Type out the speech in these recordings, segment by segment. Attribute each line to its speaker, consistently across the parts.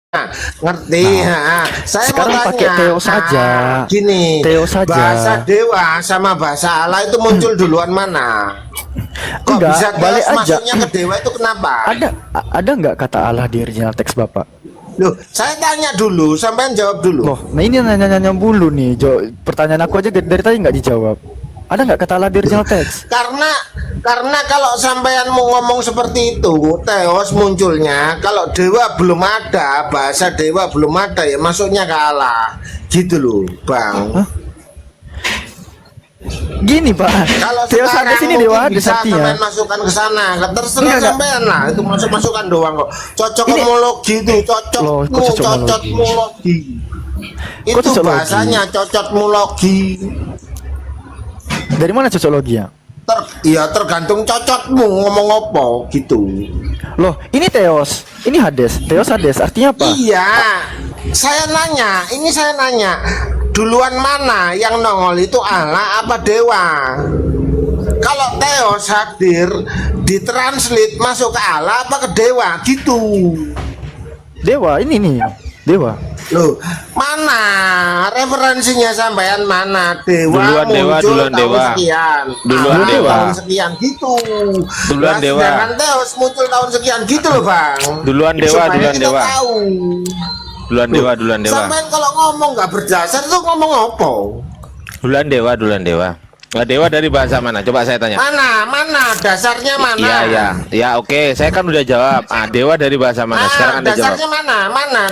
Speaker 1: Ngerti. Saya mau
Speaker 2: Sekarang pakai
Speaker 1: tanya.
Speaker 2: Theo saja.
Speaker 1: Gini,
Speaker 2: Theo saja.
Speaker 1: bahasa dewa sama bahasa Allah itu muncul duluan mana? Kok
Speaker 2: Enggak,
Speaker 1: bisa
Speaker 2: balik
Speaker 1: Theos
Speaker 2: aja.
Speaker 1: masuknya ke dewa itu kenapa?
Speaker 2: Ada nggak kata Allah di original teks Bapak?
Speaker 1: Loh, saya tanya dulu, sampean jawab dulu.
Speaker 2: Loh, nah ini nanya-nanya dulu nih. Pertanyaan aku aja dari tadi nggak dijawab. Ada nggak kata Allah di original teks?
Speaker 1: Karena kalau sampean mau ngomong seperti itu, Theos munculnya kalau dewa belum ada, bahasa dewa belum ada ya masuknya ke Allah. Gitu loh, Bang.
Speaker 2: Hah? Gini Pak,
Speaker 1: Kalau
Speaker 2: Theo ada
Speaker 1: sekarang
Speaker 2: sini
Speaker 1: mungkin
Speaker 2: dewa ada
Speaker 1: bisa
Speaker 2: sakti ya.
Speaker 1: sampean masukkan ke sana, terserah
Speaker 2: Enggak.
Speaker 1: sampean lah. Itu masuk-masukan doang kok. Cocok
Speaker 2: Ini-
Speaker 1: homologi itu,
Speaker 2: Loh, kok cocokmologi?
Speaker 1: cocokmologi.
Speaker 2: Kok
Speaker 1: Itu
Speaker 2: cocokmologi?
Speaker 1: bahasanya cocokmologi.
Speaker 2: Dari mana cocoklogi ya?
Speaker 1: Ya tergantung cocokmu ngomong apa gitu.
Speaker 2: Loh, ini Theos, ini Hades. Theos Hades artinya apa?
Speaker 1: Iya, saya nanya, duluan mana yang nongol itu Allah apa dewa? Kalau Theos hadir, ditranslate masuk ke Allah apa ke dewa gitu.
Speaker 2: Dewa, ini nih. Dewa.
Speaker 1: Loh, mana referensinya sampean mana? Dewa
Speaker 3: Duluan dewa,
Speaker 1: muncul
Speaker 3: duluan
Speaker 1: tahun
Speaker 3: dewa.
Speaker 1: sekian,
Speaker 3: Duluan
Speaker 1: Allah
Speaker 3: dewa.
Speaker 1: tahun sekian gitu.
Speaker 3: Duluan
Speaker 1: Lah,
Speaker 3: dewa.
Speaker 1: sedangkan Theos muncul tahun sekian gitu loh Bang.
Speaker 3: Duluan dewa,
Speaker 1: Supaya
Speaker 3: duluan
Speaker 1: kita
Speaker 3: dewa.
Speaker 1: tahu.
Speaker 3: Duluan dewa, duluan dewa.
Speaker 1: Sampean kalau ngomong nggak berdasar tuh ngomong apa?
Speaker 3: Duluan dewa, duluan dewa. Nah, dewa dari bahasa mana? Coba saya tanya.
Speaker 1: Mana dasarnya mana?
Speaker 3: Iya, iya. Ya, oke. Saya kan udah jawab. Dewa dari bahasa mana? Sekarang Anda jawab.
Speaker 1: Dasarnya mana?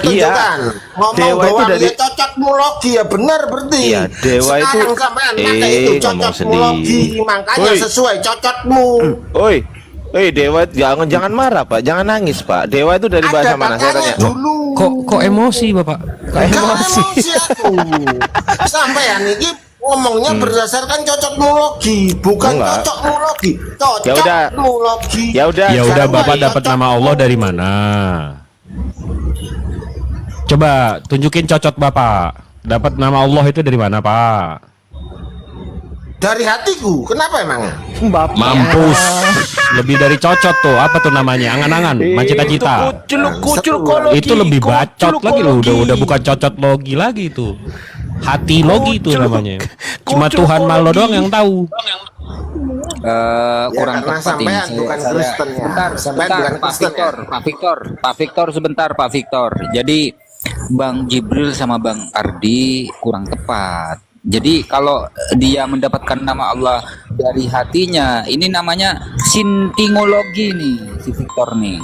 Speaker 3: Iya.
Speaker 1: Tunjukkan. Ngomong
Speaker 3: Dewa itu
Speaker 1: doang
Speaker 3: dari-
Speaker 1: ya cocokmologi ya benar berarti.
Speaker 3: Iya, dewa itu-
Speaker 1: Sekarang sampean pakai itu
Speaker 3: ngomong
Speaker 1: cocokmologi,
Speaker 3: sedih.
Speaker 1: makanya
Speaker 3: Woi.
Speaker 1: sesuai cocokmu.
Speaker 3: Oi, dewa jangan marah Pak, jangan nangis Pak. Dewa itu dari bahasa
Speaker 1: Ada
Speaker 3: mana? Saya
Speaker 1: makanya
Speaker 3: tanya.
Speaker 1: dulu.
Speaker 4: Kok emosi Bapak? Kok
Speaker 1: Gak
Speaker 4: emosi?
Speaker 1: emosi aku. Sampean ini ngomongnya berdasarkan cocokmologi, bukan
Speaker 3: Enggak.
Speaker 1: cocokmologi.
Speaker 3: Ya udah.
Speaker 1: Cocokmologi.
Speaker 3: Ya udah,
Speaker 4: Ya udah
Speaker 1: Sekarang
Speaker 4: Bapak
Speaker 1: mulai
Speaker 4: dapat nama Allah dari mana? Coba tunjukin cocot Bapak. Dapat nama Allah itu dari mana, Pak?
Speaker 1: dari hatiku. Kenapa emang?
Speaker 2: Bapak.
Speaker 4: Mampus. Lebih dari cocot tuh. Apa tuh namanya? Angan-angan, cita-cita.
Speaker 3: Kucul
Speaker 4: Itu lebih bacot lagi loh. Udah bukan cocot logi lagi itu. Hati logi itu namanya. Cuma Tuhan Malo doang yang tahu.
Speaker 5: Kurang
Speaker 1: karena
Speaker 5: tepat ini.
Speaker 1: sampean bukan Kristen ya.
Speaker 5: Sebentar,
Speaker 1: Sampean
Speaker 5: sebentar,
Speaker 1: bukan
Speaker 5: Pak
Speaker 1: Kristen
Speaker 5: Victor,
Speaker 1: ya.
Speaker 5: Pak Victor, sebentar, Pak Victor. Jadi Bang Jibril sama Bang Ardi kurang tepat. Jadi kalau dia mendapatkan nama Allah dari hatinya, ini namanya sintingologi nih, si Victor nih.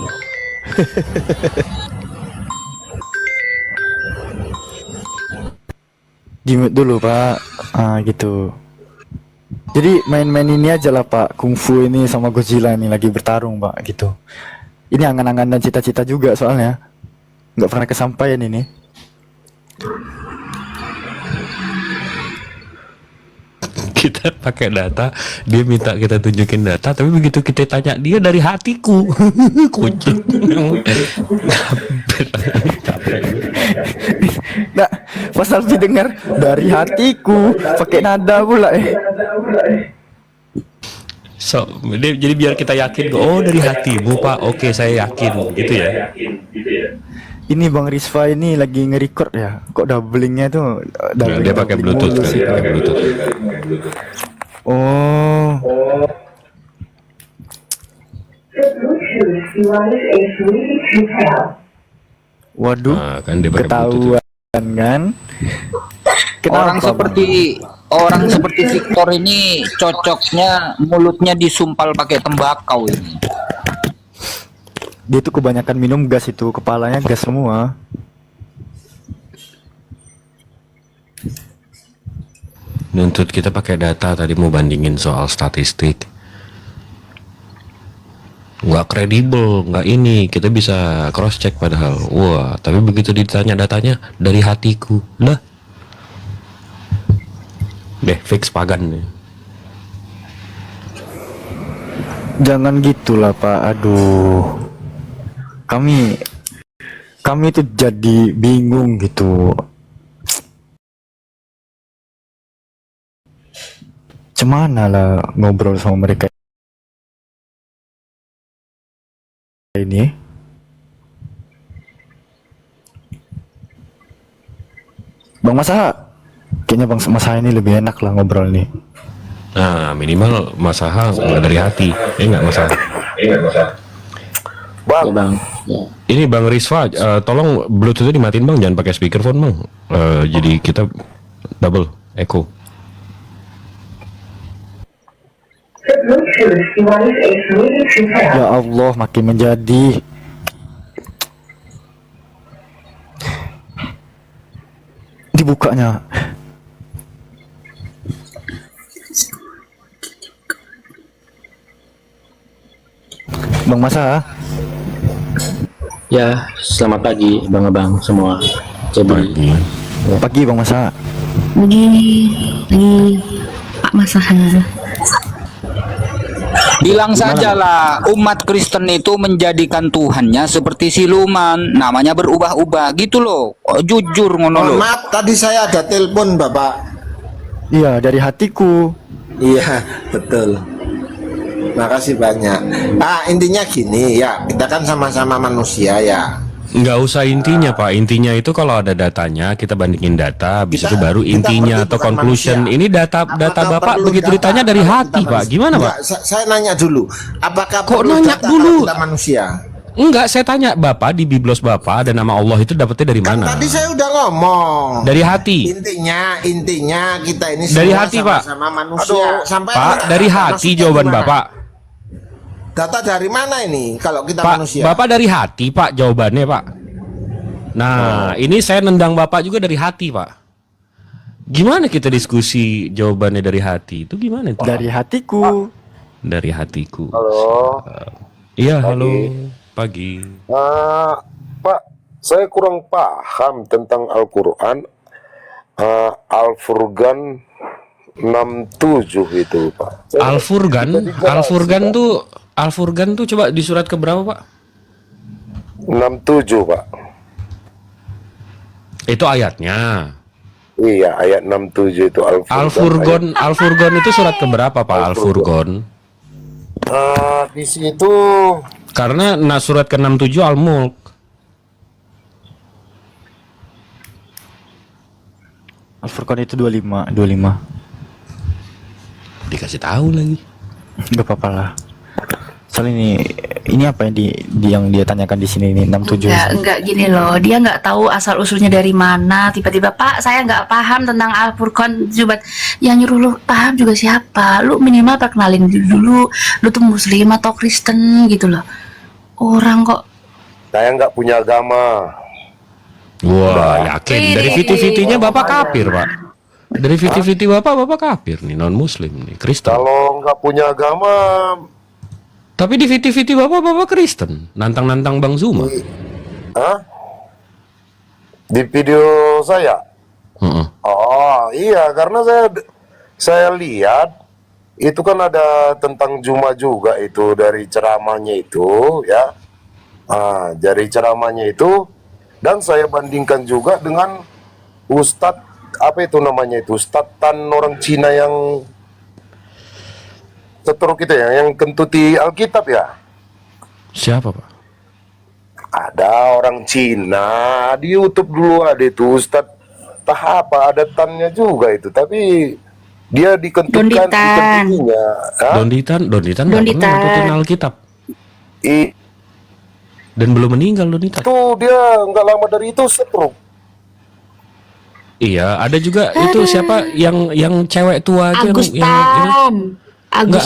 Speaker 2: Dimut dulu Pak. Gitu. Jadi main-main ini aja lah Pak. Kungfu ini sama Godzilla ini lagi bertarung Pak gitu. Ini angan-angan dan cita-cita juga soalnya. Nggak pernah kesampaian ini.
Speaker 4: Kita pakai data, dia minta kita tunjukin data, tapi begitu kita tanya dia dari hatiku. Kucing.
Speaker 2: Nah, pas Alfi dengar dari hatiku pakai nada pula
Speaker 4: So, jadi biar kita yakin, oh dari hatimu Pak, oke saya yakin, gitu ya.
Speaker 2: Ini Bang Rizfa ini lagi nge-record ya. Kok doublingnya tuh
Speaker 4: Nah, dia pakai
Speaker 2: doubling
Speaker 4: Bluetooth
Speaker 2: mulu
Speaker 4: kan,
Speaker 2: sih.
Speaker 4: pakai Bluetooth.
Speaker 2: Oh,
Speaker 6: The Bluetooth device is ready to pair.
Speaker 2: waduh,
Speaker 4: Nah, kan dia pakai Bluetooth.
Speaker 2: ketahuan kan?
Speaker 5: Orang
Speaker 2: Kenapa,
Speaker 5: orang seperti Victor ini cocoknya mulutnya disumpal pakai tembakau ini.
Speaker 2: Dia tuh kebanyakan minum gas itu, kepalanya gas semua.
Speaker 4: Nuntut kita pakai data tadi mau bandingin soal statistik. Nggak kredibel, nggak ini. Kita bisa cross check padahal. Wah, tapi begitu ditanya datanya dari hatiku. Lah. Deh, fix pagan nih.
Speaker 2: Jangan gitulah Pak, aduh. Kami tuh jadi bingung gitu. Cemana lah ngobrol sama mereka ini. Bang Masa, kayaknya Bang Masa ini lebih enak lah ngobrol nih.
Speaker 4: Nah, minimal Mas Aha nggak dari hati. Nggak masalah.
Speaker 7: Bang.
Speaker 4: Ini Bang Rizwa, tolong Bluetooth-nya dimatiin Bang, jangan pakai speakerphone Bang. Jadi kita double echo.
Speaker 6: The Bluetooth device is ready to pair.
Speaker 2: Ya Allah, makin menjadi. Dibukanya. Bang Masa,
Speaker 7: Ya, selamat pagi Bang-abang semua. Jadi
Speaker 2: pagi Bang Masa.
Speaker 8: Lagi Pak Masahan.
Speaker 5: Bilang sajalah umat Kristen itu menjadikan Tuhannya seperti siluman, namanya berubah-ubah gitu loh. Oh, jujur ngono
Speaker 1: Mohon
Speaker 5: loh.
Speaker 1: maaf, tadi saya ada telepon Bapak.
Speaker 2: Iya, dari hatiku.
Speaker 1: Iya, betul. Makasih banyak. Intinya gini ya, kita kan sama-sama manusia ya.
Speaker 4: Nggak usah intinya Pak, intinya itu kalau ada datanya kita bandingin data, habis itu baru
Speaker 1: kita
Speaker 4: intinya
Speaker 1: perlu
Speaker 4: atau
Speaker 1: bukan
Speaker 4: conclusion.
Speaker 1: manusia.
Speaker 4: Ini data
Speaker 1: Apakah
Speaker 4: Bapak
Speaker 1: perlu
Speaker 4: begitu
Speaker 1: data
Speaker 4: ditanya dari
Speaker 1: kalau
Speaker 4: hati
Speaker 1: kita
Speaker 4: Pak,
Speaker 1: manusia?
Speaker 4: gimana Pak?
Speaker 1: Enggak, saya nanya dulu. Apakah
Speaker 4: Kok
Speaker 1: perlu
Speaker 4: nanya
Speaker 1: data
Speaker 4: dulu?
Speaker 1: kalau kita manusia?
Speaker 4: Enggak, saya tanya Bapak di biblos Bapak ada nama Allah itu dapetnya dari
Speaker 1: Kan
Speaker 4: mana?
Speaker 1: tadi saya udah ngomong.
Speaker 4: Dari hati.
Speaker 1: Intinya kita ini
Speaker 4: Dari
Speaker 1: semua
Speaker 4: hati, Pak.
Speaker 1: sama-sama manusia. Sampai
Speaker 4: Pak, dari hati
Speaker 1: maksudnya
Speaker 4: jawaban
Speaker 1: gimana?
Speaker 4: Bapak.
Speaker 1: Data dari mana ini kalau kita
Speaker 4: Pak,
Speaker 1: manusia?
Speaker 4: Bapak dari hati Pak jawabannya Pak. Nah, ini saya nendang Bapak juga dari hati Pak. Gimana kita diskusi jawabannya dari hati? Itu gimana itu?
Speaker 2: Dari hatiku.
Speaker 4: Dari hatiku.
Speaker 9: Halo.
Speaker 4: Iya, halo. Pagi.
Speaker 9: Pak, saya kurang paham tentang Al-Quran. Al-Furqan 67 itu, Pak.
Speaker 4: Al-Furqan tuh coba di surat keberapa, Pak?
Speaker 9: 67, Pak.
Speaker 4: Itu ayatnya.
Speaker 9: Iya, ayat 67 itu
Speaker 4: Al-Furqan itu surat keberapa, Pak? Al-Furqan.
Speaker 9: Di situ
Speaker 4: Karena surat ke-67 Al-Mulk.
Speaker 2: Al-Furqan itu 25.
Speaker 4: Dikasih tahu lagi.
Speaker 2: Gak apa-apa lah. Soalnya ini apa yang yang dia tanyakan di sini nih 67.
Speaker 8: Enggak gini loh. Dia nggak tahu asal usulnya dari mana. Tiba-tiba Pak, saya nggak paham tentang Al-Furqan. Coba yang nyuruh lu paham juga siapa? Lu minimal perkenalin dulu. Lu tuh Muslim atau Kristen gitu loh. Orang kok.
Speaker 9: saya nggak punya agama.
Speaker 4: Wah, yakin. Dari viti-vitinya Bapak kafir, Pak. Dari viti-viti Bapak kafir nih, non-Muslim nih, Kristen.
Speaker 9: Kalau nggak punya agama,
Speaker 4: Tapi di viti-viti Bapak Kristen, nantang-nantang Bang Zuma.
Speaker 9: di video saya.
Speaker 4: Heeh.
Speaker 9: Oh iya, karena saya lihat itu kan ada tentang Juma juga itu dari ceramahnya itu ya. Dari ceramahnya itu dan saya bandingkan juga dengan Ustadz apa itu namanya itu Ustadz Tan orang Cina yang seteruk itu ya, yang kentuti Alkitab ya.
Speaker 4: Siapa, Pak?
Speaker 9: Ada orang Cina di YouTube dulu ada itu Ustadz apa ada tannya juga itu, tapi dia dikentutkan
Speaker 8: Donditan.
Speaker 9: dikentutinya. Hah?
Speaker 4: Donditan nggak pernah nutupin Alkitab. Dan belum meninggal Donditan.
Speaker 9: Itu dia nggak lama dari itu stroke.
Speaker 4: Iya, ada juga itu siapa yang cewek tua aja yang nggak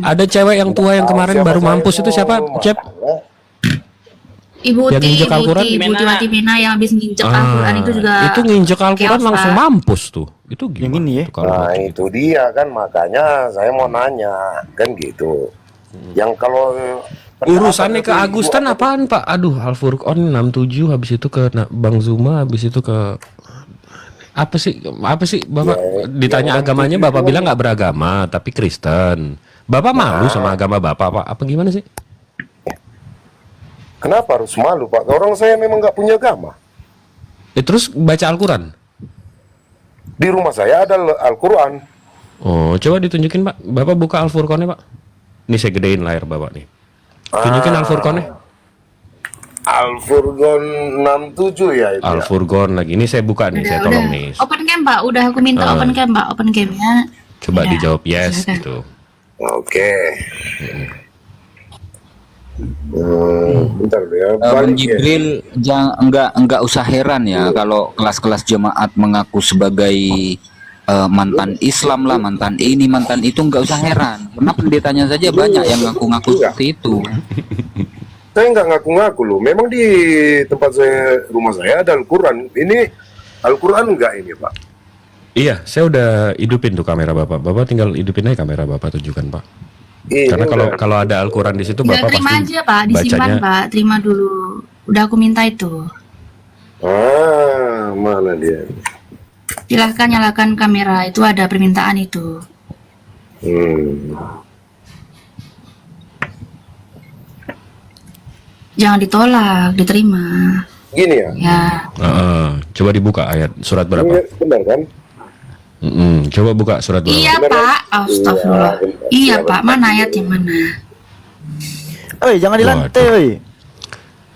Speaker 4: ada cewek yang tua yang kemarin baru mampus itu siapa? Cep?
Speaker 8: Ibu
Speaker 4: Yang nginjek Al-Quran?
Speaker 8: Ibu Timina yang habis nginjek Al-Quran itu juga.
Speaker 4: Itu nginjek Al-Quran
Speaker 8: chaos,
Speaker 4: langsung
Speaker 8: Pak.
Speaker 4: mampus tuh. Itu gimana?
Speaker 2: Yang ini ya?
Speaker 4: tuh kalau
Speaker 9: Nah
Speaker 4: gitu?
Speaker 9: itu dia kan, makanya saya mau nanya kan gitu. Yang kalau
Speaker 4: Urusannya ke Agustan apaan, Pak? Aduh, Al-Furqan 67 habis itu ke Bang Zuma, habis itu ke apa sih Bapak ditanya agamanya Bapak bilang nggak beragama tapi Kristen. Bapak malu sama agama Bapak, Pak? Apa gimana sih?
Speaker 9: Kenapa harus malu, Pak? Orang saya memang nggak punya agama.
Speaker 4: Terus baca Al-Quran?
Speaker 9: Di rumah saya ada Al-Quran.
Speaker 4: Oh, coba ditunjukin, Pak. Bapak buka Al-Furqannya, Pak. Ini saya gedein layar Bapak nih. Tunjukin Al-Furqannya.
Speaker 9: Al-Furqan 67 ya itu.
Speaker 4: Al Furqan lagi. Ini saya buka nih, saya tolong nih.
Speaker 8: Open cam Pak, udah aku minta open cam Pak, open camnya.
Speaker 4: Coba
Speaker 8: Udah.
Speaker 4: dijawab yes
Speaker 8: Silakan.
Speaker 4: gitu.
Speaker 9: Oke. Bentar dulu ya.
Speaker 5: Bang
Speaker 9: Balik ya.
Speaker 5: Jibril enggak usah heran ya kalau kelas-kelas jemaat mengaku sebagai mantan Islam lah, mantan ini, mantan itu, enggak usah heran. Karena pendetanya saja banyak yang ngaku-ngaku seperti itu.
Speaker 9: Saya nggak ngaku-ngaku loh. Memang di tempat saya, rumah saya ada Al-Quran. Ini Al-Quran enggak ini Pak?
Speaker 4: Iya, saya udah hidupin tuh kamera Bapak. Bapak tinggal hidupin aja kamera Bapak, tunjukkan Pak.
Speaker 9: Ini
Speaker 4: Karena
Speaker 9: udah.
Speaker 4: kalau ada Al-Quran di situ
Speaker 8: Tinggal
Speaker 4: Bapak
Speaker 8: terima
Speaker 4: pasti
Speaker 8: aja Pak, disimpan
Speaker 4: bacanya.
Speaker 8: Pak, terima dulu. Udah aku minta itu.
Speaker 9: Mana dia?
Speaker 8: Silahkan nyalakan kamera, itu ada permintaan itu. Jangan ditolak, diterima.
Speaker 9: Gini ya?
Speaker 8: Ya,
Speaker 4: Coba dibuka ayat surat berapa?
Speaker 9: Ini benar kan?
Speaker 4: Coba buka surat berapa?
Speaker 8: iya Pak. Astagfirullah. Iya Pak, mana ayatnya mana?
Speaker 2: Oi, jangan di lantai, oi.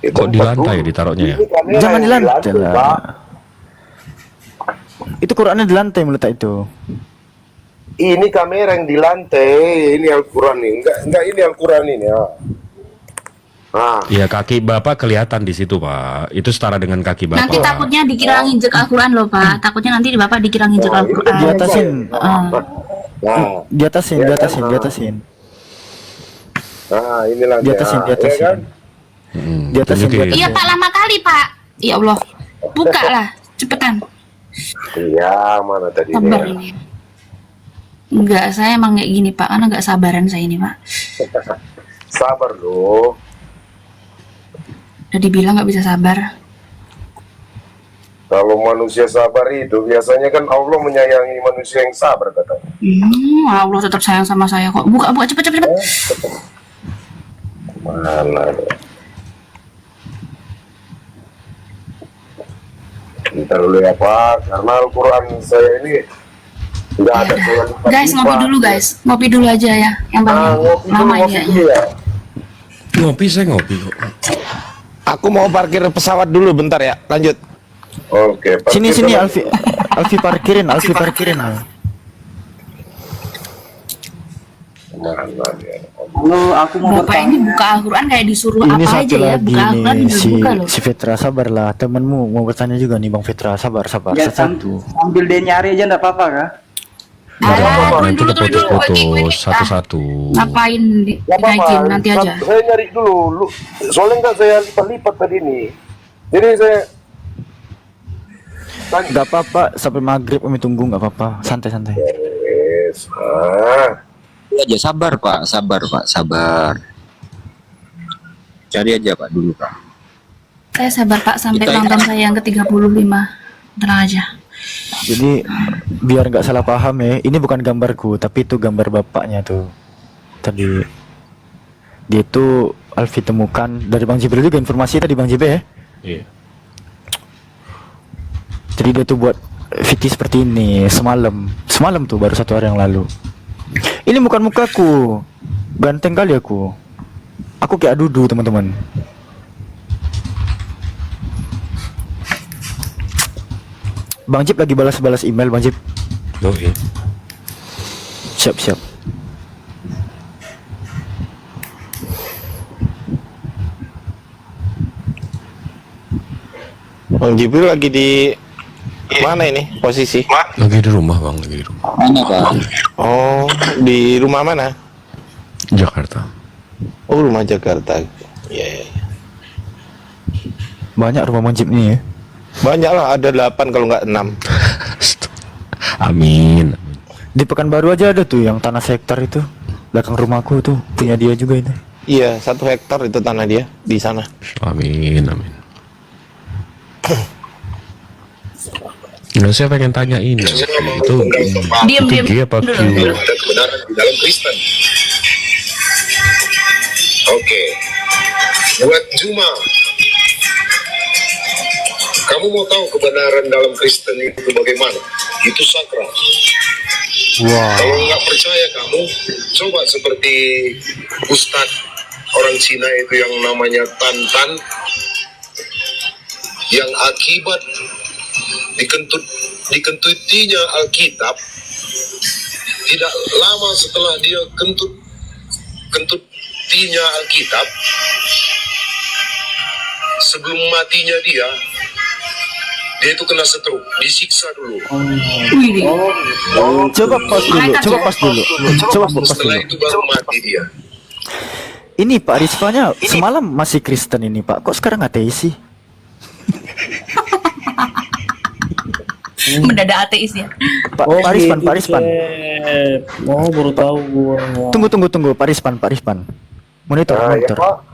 Speaker 4: Kok di lantai ditaruhnya ya?
Speaker 9: Ini kamera
Speaker 2: Jangan
Speaker 9: yang
Speaker 2: di lantai
Speaker 9: Pak.
Speaker 2: lah. Itu Qurannya di lantai meletak itu.
Speaker 9: Ini kamera yang di lantai, ini Al-Quran nih. Enggak ini Al-Quran ini ya.
Speaker 4: Iya, kaki Bapak kelihatan di situ Pak. Itu setara dengan kaki Bapak.
Speaker 8: Nanti takutnya dikira nginjek Al-Quran loh Pak. Takutnya nanti Bapak dikira nginjek Al-Quran.
Speaker 2: Di atasin.
Speaker 9: Nah,
Speaker 2: Di atasin, di atasin, di atasin.
Speaker 9: inilah
Speaker 2: Di atasin, di
Speaker 9: ya
Speaker 2: atasin.
Speaker 9: kan?
Speaker 2: Di atasin, di
Speaker 4: Tunjukin.
Speaker 2: atasin.
Speaker 8: Iya Pak, lama kali Pak. Ya Allah. Buka lah, cepetan.
Speaker 9: Iya, mana tadi
Speaker 8: Sabar
Speaker 9: ini?
Speaker 8: ini. Enggak, saya emang kayak gini Pak. Karena enggak sabaran saya ini Pak.
Speaker 9: Sabar loh.
Speaker 8: Udah dibilang nggak bisa sabar.
Speaker 9: Kalau manusia sabar itu biasanya kan Allah menyayangi manusia yang sabar katanya.
Speaker 8: Allah tetap sayang sama saya kok. Buka, buka cepet, cepet, cepet.
Speaker 9: Mana? Bentar dulu ya Pak, karena Al-Quran saya ini nggak ada surat
Speaker 8: Guys, ngopi dulu guys. Ngopi dulu aja ya. Yang banyak.
Speaker 9: Ngopi dulu,
Speaker 8: Lama
Speaker 9: ngopi
Speaker 8: ini
Speaker 9: dulu
Speaker 8: ya.
Speaker 9: ya.
Speaker 4: Ngopi, saya ngopi kok.
Speaker 3: Aku mau parkir pesawat dulu bentar ya. Lanjut.
Speaker 9: Oke.
Speaker 2: Sini,
Speaker 9: parkir
Speaker 2: sini
Speaker 9: dulu.
Speaker 2: Alfi parkirin, Alfi parkirin.
Speaker 9: Mana dia?
Speaker 8: Bapak ini buka Al-Quran kayak disuruh
Speaker 2: Ini
Speaker 8: apa
Speaker 2: satu
Speaker 8: aja ya.
Speaker 2: lagi
Speaker 8: Buka Al-Quran
Speaker 2: nih,
Speaker 8: udah
Speaker 2: si
Speaker 8: buka loh.
Speaker 2: si Fitra, sabarlah. Temenmu mau bertanya juga nih Bang Fitra, sabar, satu.
Speaker 10: Sambil dia nyari aja enggak apa-apa kah?
Speaker 8: Alah,
Speaker 4: Nanti
Speaker 8: turun dulu.
Speaker 4: keputus satu-satu.
Speaker 8: Ngapain
Speaker 9: Nggak apa-apa,
Speaker 8: dinaikin nanti aja.
Speaker 9: Saya nyari dulu. Soalnya nggak saya lipat-lipat tadi nih. Jadi saya
Speaker 2: Gak apa-apa, sampai maghrib kami tunggu, gak apa-apa, santai-santai.
Speaker 9: Yes.
Speaker 5: Itu aja, sabar Pak, sabar Pak, sabar. Cari aja Pak dulu Pak.
Speaker 8: Saya sabar Pak sampai
Speaker 5: Kita-
Speaker 8: nonton saya yang ke-35. Tenang aja.
Speaker 2: Jadi biar nggak salah paham ya, ini bukan gambarku, tapi itu gambar bapaknya tuh. Tadi dia itu Alfi temukan dari Bang Jibril juga informasi tadi Bang Jibril ya.
Speaker 4: Iya.
Speaker 2: Jadi dia tuh buat VT seperti ini semalam tuh baru 1 hari yang lalu. Ini bukan mukaku, ganteng kali aku kayak Dudu teman-teman. Bang Jip lagi balas-balas email Bang Jip.
Speaker 4: Oke.
Speaker 2: Siap.
Speaker 3: Bang Jibril lagi di mana ini posisi?
Speaker 4: Lagi di rumah Bang, lagi di rumah.
Speaker 5: Mana Pak?
Speaker 3: Oh, di rumah mana?
Speaker 4: Jakarta.
Speaker 3: Oh, rumah Jakarta. Iya.
Speaker 2: Banyak rumah Bang Jip nih ya.
Speaker 3: Banyak lah, ada 8 kalau nggak 6.
Speaker 4: Amin.
Speaker 2: Di Pekanbaru aja ada tuh yang tanah hektar itu. Belakang rumahku tuh punya dia juga itu.
Speaker 3: Iya, 1 hektar itu tanah dia di sana.
Speaker 4: Amin. Nah, saya pengen tanya ini. Itu
Speaker 8: Diam.
Speaker 4: G apa Q?
Speaker 9: Ada kebenaran di dalam Kristen. Oke. Buat Juma, kamu mau tahu kebenaran dalam Kristen itu bagaimana? Itu sakral. Kalau nggak percaya kamu, coba seperti Ustadz orang Cina itu yang namanya Tan Tan. yang akibat dikentutinya Alkitab, tidak lama setelah dia kentutinya Alkitab, sebelum matinya dia itu kena stroke, disiksa dulu.
Speaker 2: Coba pause dulu.
Speaker 9: Setelah itu baru mati dia.
Speaker 2: Ini Pak Rizvanya semalam masih Kristen ini Pak, kok sekarang ateis sih?
Speaker 8: Mendadak ateis ya.
Speaker 2: Pak Rizvan.
Speaker 7: Oh, baru tahu gua.
Speaker 2: Tunggu Pak Rizvan. Monitor.
Speaker 9: Ya, Pak.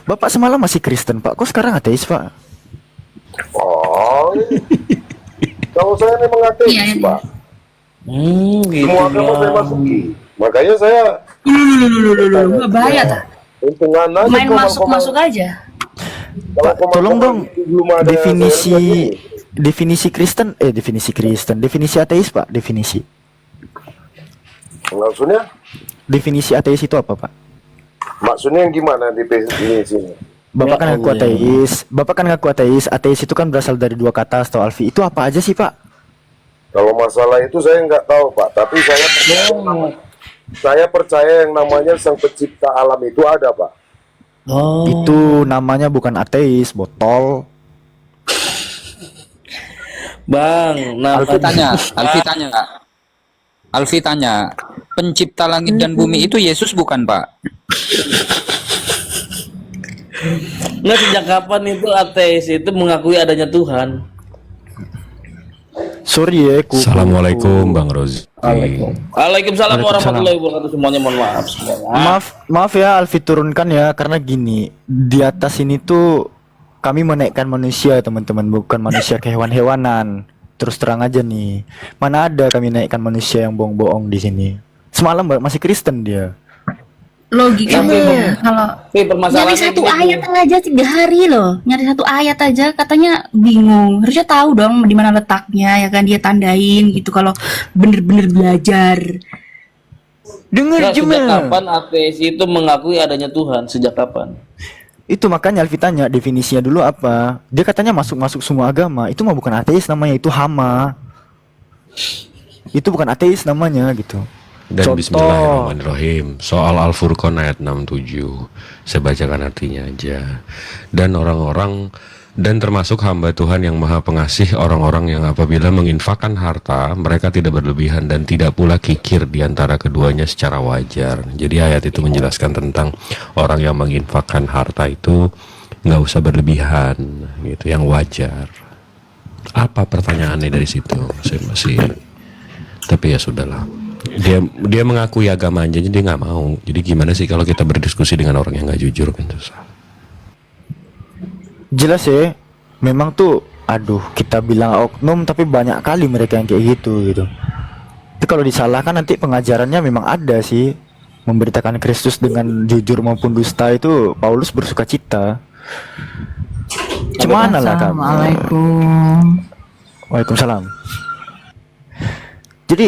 Speaker 2: Bapak semalam masih Kristen Pak, kok sekarang ateis Pak?
Speaker 9: Oh, kalau saya memang ateis,
Speaker 8: Iya.
Speaker 9: Pak.
Speaker 7: Gitu
Speaker 9: Semua agama saya masuki. Makanya saya
Speaker 8: Nggak bahaya tak?
Speaker 9: untungan aja
Speaker 8: Main
Speaker 9: kok
Speaker 8: masuk aja.
Speaker 2: Pak, tolong dong
Speaker 9: belum ada
Speaker 2: definisi Kristen, definisi ateis Pak, definisi.
Speaker 9: Maksudnya?
Speaker 2: Definisi ateis itu apa Pak?
Speaker 9: Maksudnya yang gimana definisinya?
Speaker 2: Bapak kan ngaku ateis. Ateis itu kan berasal dari dua kata, setahu Alfi. Itu apa aja sih Pak?
Speaker 9: Kalau masalah itu saya nggak tahu, Pak. Tapi saya percaya yang namanya Sang Pencipta alam itu ada, Pak.
Speaker 7: Oh.
Speaker 2: Itu namanya bukan ateis, botol.
Speaker 7: Bang,
Speaker 5: Alfi tanya, pencipta langit dan bumi itu Yesus bukan, Pak?
Speaker 7: nggak sejak kapan itu ateis itu mengakui adanya Tuhan?
Speaker 2: Sorry ya,
Speaker 4: Assalamualaikum Bang Rozi.
Speaker 7: Waalaikumsalam warahmatullahi wabarakatuh semuanya, mohon maaf semuanya.
Speaker 2: Maaf ya Alfi turunkan ya, karena gini, di atas ini tuh kami menaikkan manusia teman-teman, bukan manusia ke hewan-hewanan. Terus terang aja nih, mana ada kami naikkan manusia yang bohong-bohong di sini. Semalam masih Kristen dia.
Speaker 8: Logikanya kalau nyari satu ayat aja 3 hari loh, nyari satu ayat aja katanya bingung. Harusnya tahu dong di mana letaknya ya kan, dia tandain gitu kalau bener-bener belajar.
Speaker 2: Dengar
Speaker 7: Sejak kapan ateis itu mengakui adanya Tuhan? Sejak kapan?
Speaker 2: Itu makanya Alfi tanya definisinya dulu apa. Dia katanya masuk semua agama. Itu mah bukan ateis namanya, itu hama. Itu bukan ateis namanya gitu.
Speaker 4: Dan
Speaker 2: Contoh.
Speaker 4: Bismillahirrahmanirrahim. Soal Al-Furqan ayat 67. Saya bacakan artinya aja. Dan orang-orang dan termasuk hamba Tuhan yang Maha Pengasih, orang-orang yang apabila menginfakkan harta, mereka tidak berlebihan dan tidak pula kikir di antara keduanya secara wajar. Jadi ayat itu menjelaskan tentang orang yang menginfakkan harta itu nggak usah berlebihan, gitu, yang wajar. Apa pertanyaannya dari situ? Saya masih, tapi ya sudahlah. Dia mengakui agama aja, jadi dia nggak mau. Jadi gimana sih kalau kita berdiskusi dengan orang yang nggak jujur kan susah.
Speaker 2: Jelas ya, memang tuh, aduh, kita bilang oknum tapi banyak kali mereka yang kayak gitu. Tapi kalau disalahkan nanti pengajarannya memang ada sih. Memberitakan Kristus dengan jujur maupun dusta itu Paulus bersuka cita. Cuman lah Kak.
Speaker 8: Assalamualaikum.
Speaker 2: Waalaikumsalam. Jadi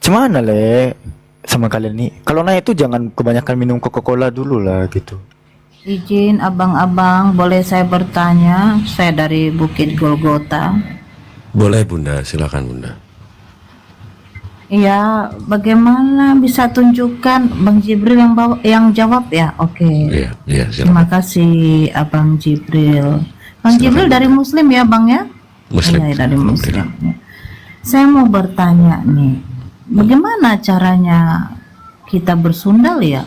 Speaker 2: gimana le sama kalian nih? Kalau naik itu jangan kebanyakan minum Coca-Cola dulu lah gitu.
Speaker 11: Izin abang-abang, boleh saya bertanya? Saya dari Bukit Golgota.
Speaker 4: Boleh Bunda, silakan Bunda.
Speaker 11: Iya, bagaimana bisa tunjukkan Bang Jibril yang jawab ya? Oke.
Speaker 4: Iya,
Speaker 11: Terima
Speaker 4: silakan.
Speaker 11: kasih Abang Jibril. Bang
Speaker 4: Silakan.
Speaker 11: Jibril dari Muslim ya Bang ya?
Speaker 4: Muslim.
Speaker 11: Iya, dari Muslim.
Speaker 4: Alhamdulillah.
Speaker 11: Saya mau bertanya nih, bagaimana caranya kita bersundal ya?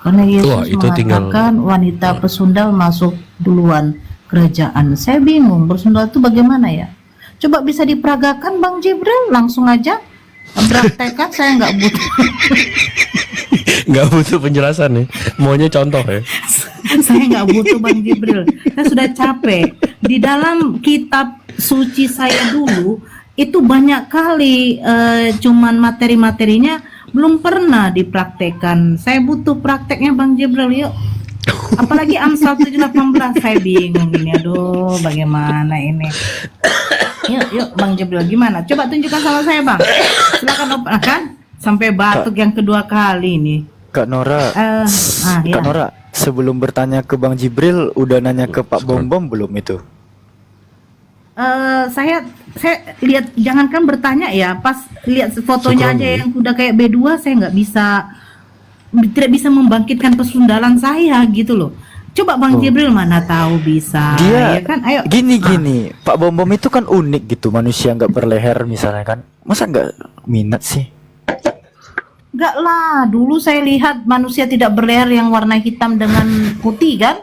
Speaker 11: Karena Yesus
Speaker 4: Wah, itu tinggal-
Speaker 11: mengatakan wanita pesundal masuk duluan kerajaan. Saya bingung, bersundal itu bagaimana ya? Coba bisa diperagakan Bang Jibril, langsung aja praktekkan, saya nggak butuh.
Speaker 4: Nggak butuh penjelasan nih, maunya contoh ya.
Speaker 11: Saya nggak butuh Bang Jibril, saya sudah capek. Di dalam kitab suci saya dulu itu banyak kali cuman materi-materinya belum pernah dipraktekkan. Saya butuh prakteknya Bang Jibril, yuk. Apalagi Amsal 7:18, saya bingung ini, aduh bagaimana ini. Yuk Bang Jibril, gimana? Coba tunjukkan sama saya Bang. Silakan open, kan? Sampai batuk yang kedua kali ini.
Speaker 2: Kak Nora,
Speaker 11: ya.
Speaker 2: Kak Nora, sebelum bertanya ke Bang Jibril, udah nanya ke Pak Bom Bom belum itu?
Speaker 11: saya lihat, jangankan bertanya ya, pas lihat fotonya aja yang udah kayak B2, saya tidak bisa membangkitkan pesundalan saya gitu loh. Coba Bang Jibril mana tahu bisa.
Speaker 2: Dia
Speaker 11: ya kan? Ayo.
Speaker 2: gini Pak Bom Bom itu kan unik gitu, manusia nggak berleher misalnya kan, masa nggak minat sih?
Speaker 11: Enggak lah, dulu saya lihat manusia tidak berleher yang warna hitam dengan putih kan.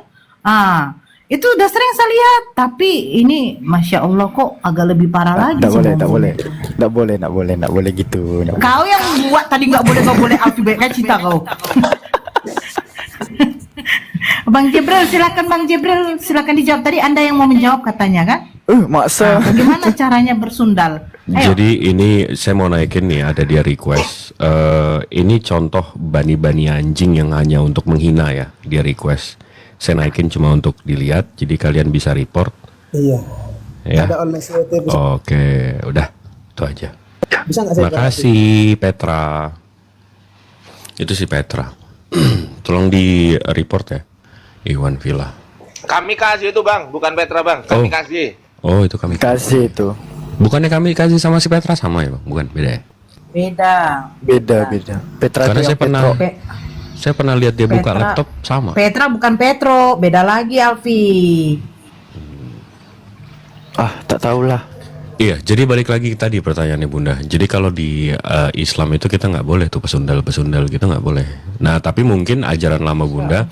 Speaker 11: Itu udah sering saya lihat, tapi ini Masya Allah kok agak lebih parah lagi.
Speaker 2: Nggak boleh gitu. Nggak boleh.
Speaker 11: Kau yang buat tadi nggak boleh Alfi, kayak cita kau. Bang Jibril, silakan dijawab. Tadi Anda yang mau menjawab katanya kan?
Speaker 2: Maksa.
Speaker 11: Bagaimana caranya bersundal? Ayo.
Speaker 4: Jadi ini saya mau naikin nih, ada dia request. Ini contoh bani-bani anjing yang hanya untuk menghina ya, dia request. Saya naikin cuma untuk dilihat, jadi kalian bisa report.
Speaker 12: Iya.
Speaker 4: Ya.
Speaker 12: Ada online CWT.
Speaker 4: Oke, udah itu aja.
Speaker 12: Bisa nggak saya?
Speaker 4: Makasih Petra. Itu si Petra. Tolong di report ya, Iwan Villa.
Speaker 3: Kami kasih itu bang, bukan Petra bang. Kami kasih.
Speaker 4: Oh itu kami
Speaker 2: kasih itu.
Speaker 4: Bukannya kami kasih sama si Petra sama ya bang? Bukan, beda ya?
Speaker 11: Beda.
Speaker 2: Petra
Speaker 4: Karena
Speaker 2: itu yang
Speaker 4: saya pernah lihat dia buka laptop sama.
Speaker 11: Petra bukan Petro, beda lagi Alfi.
Speaker 2: Tak tahulah.
Speaker 4: Iya, jadi balik lagi tadi pertanyaannya Bunda. Jadi kalau di Islam itu kita nggak boleh tuh pesundal gitu nggak boleh. Nah tapi mungkin ajaran lama Bunda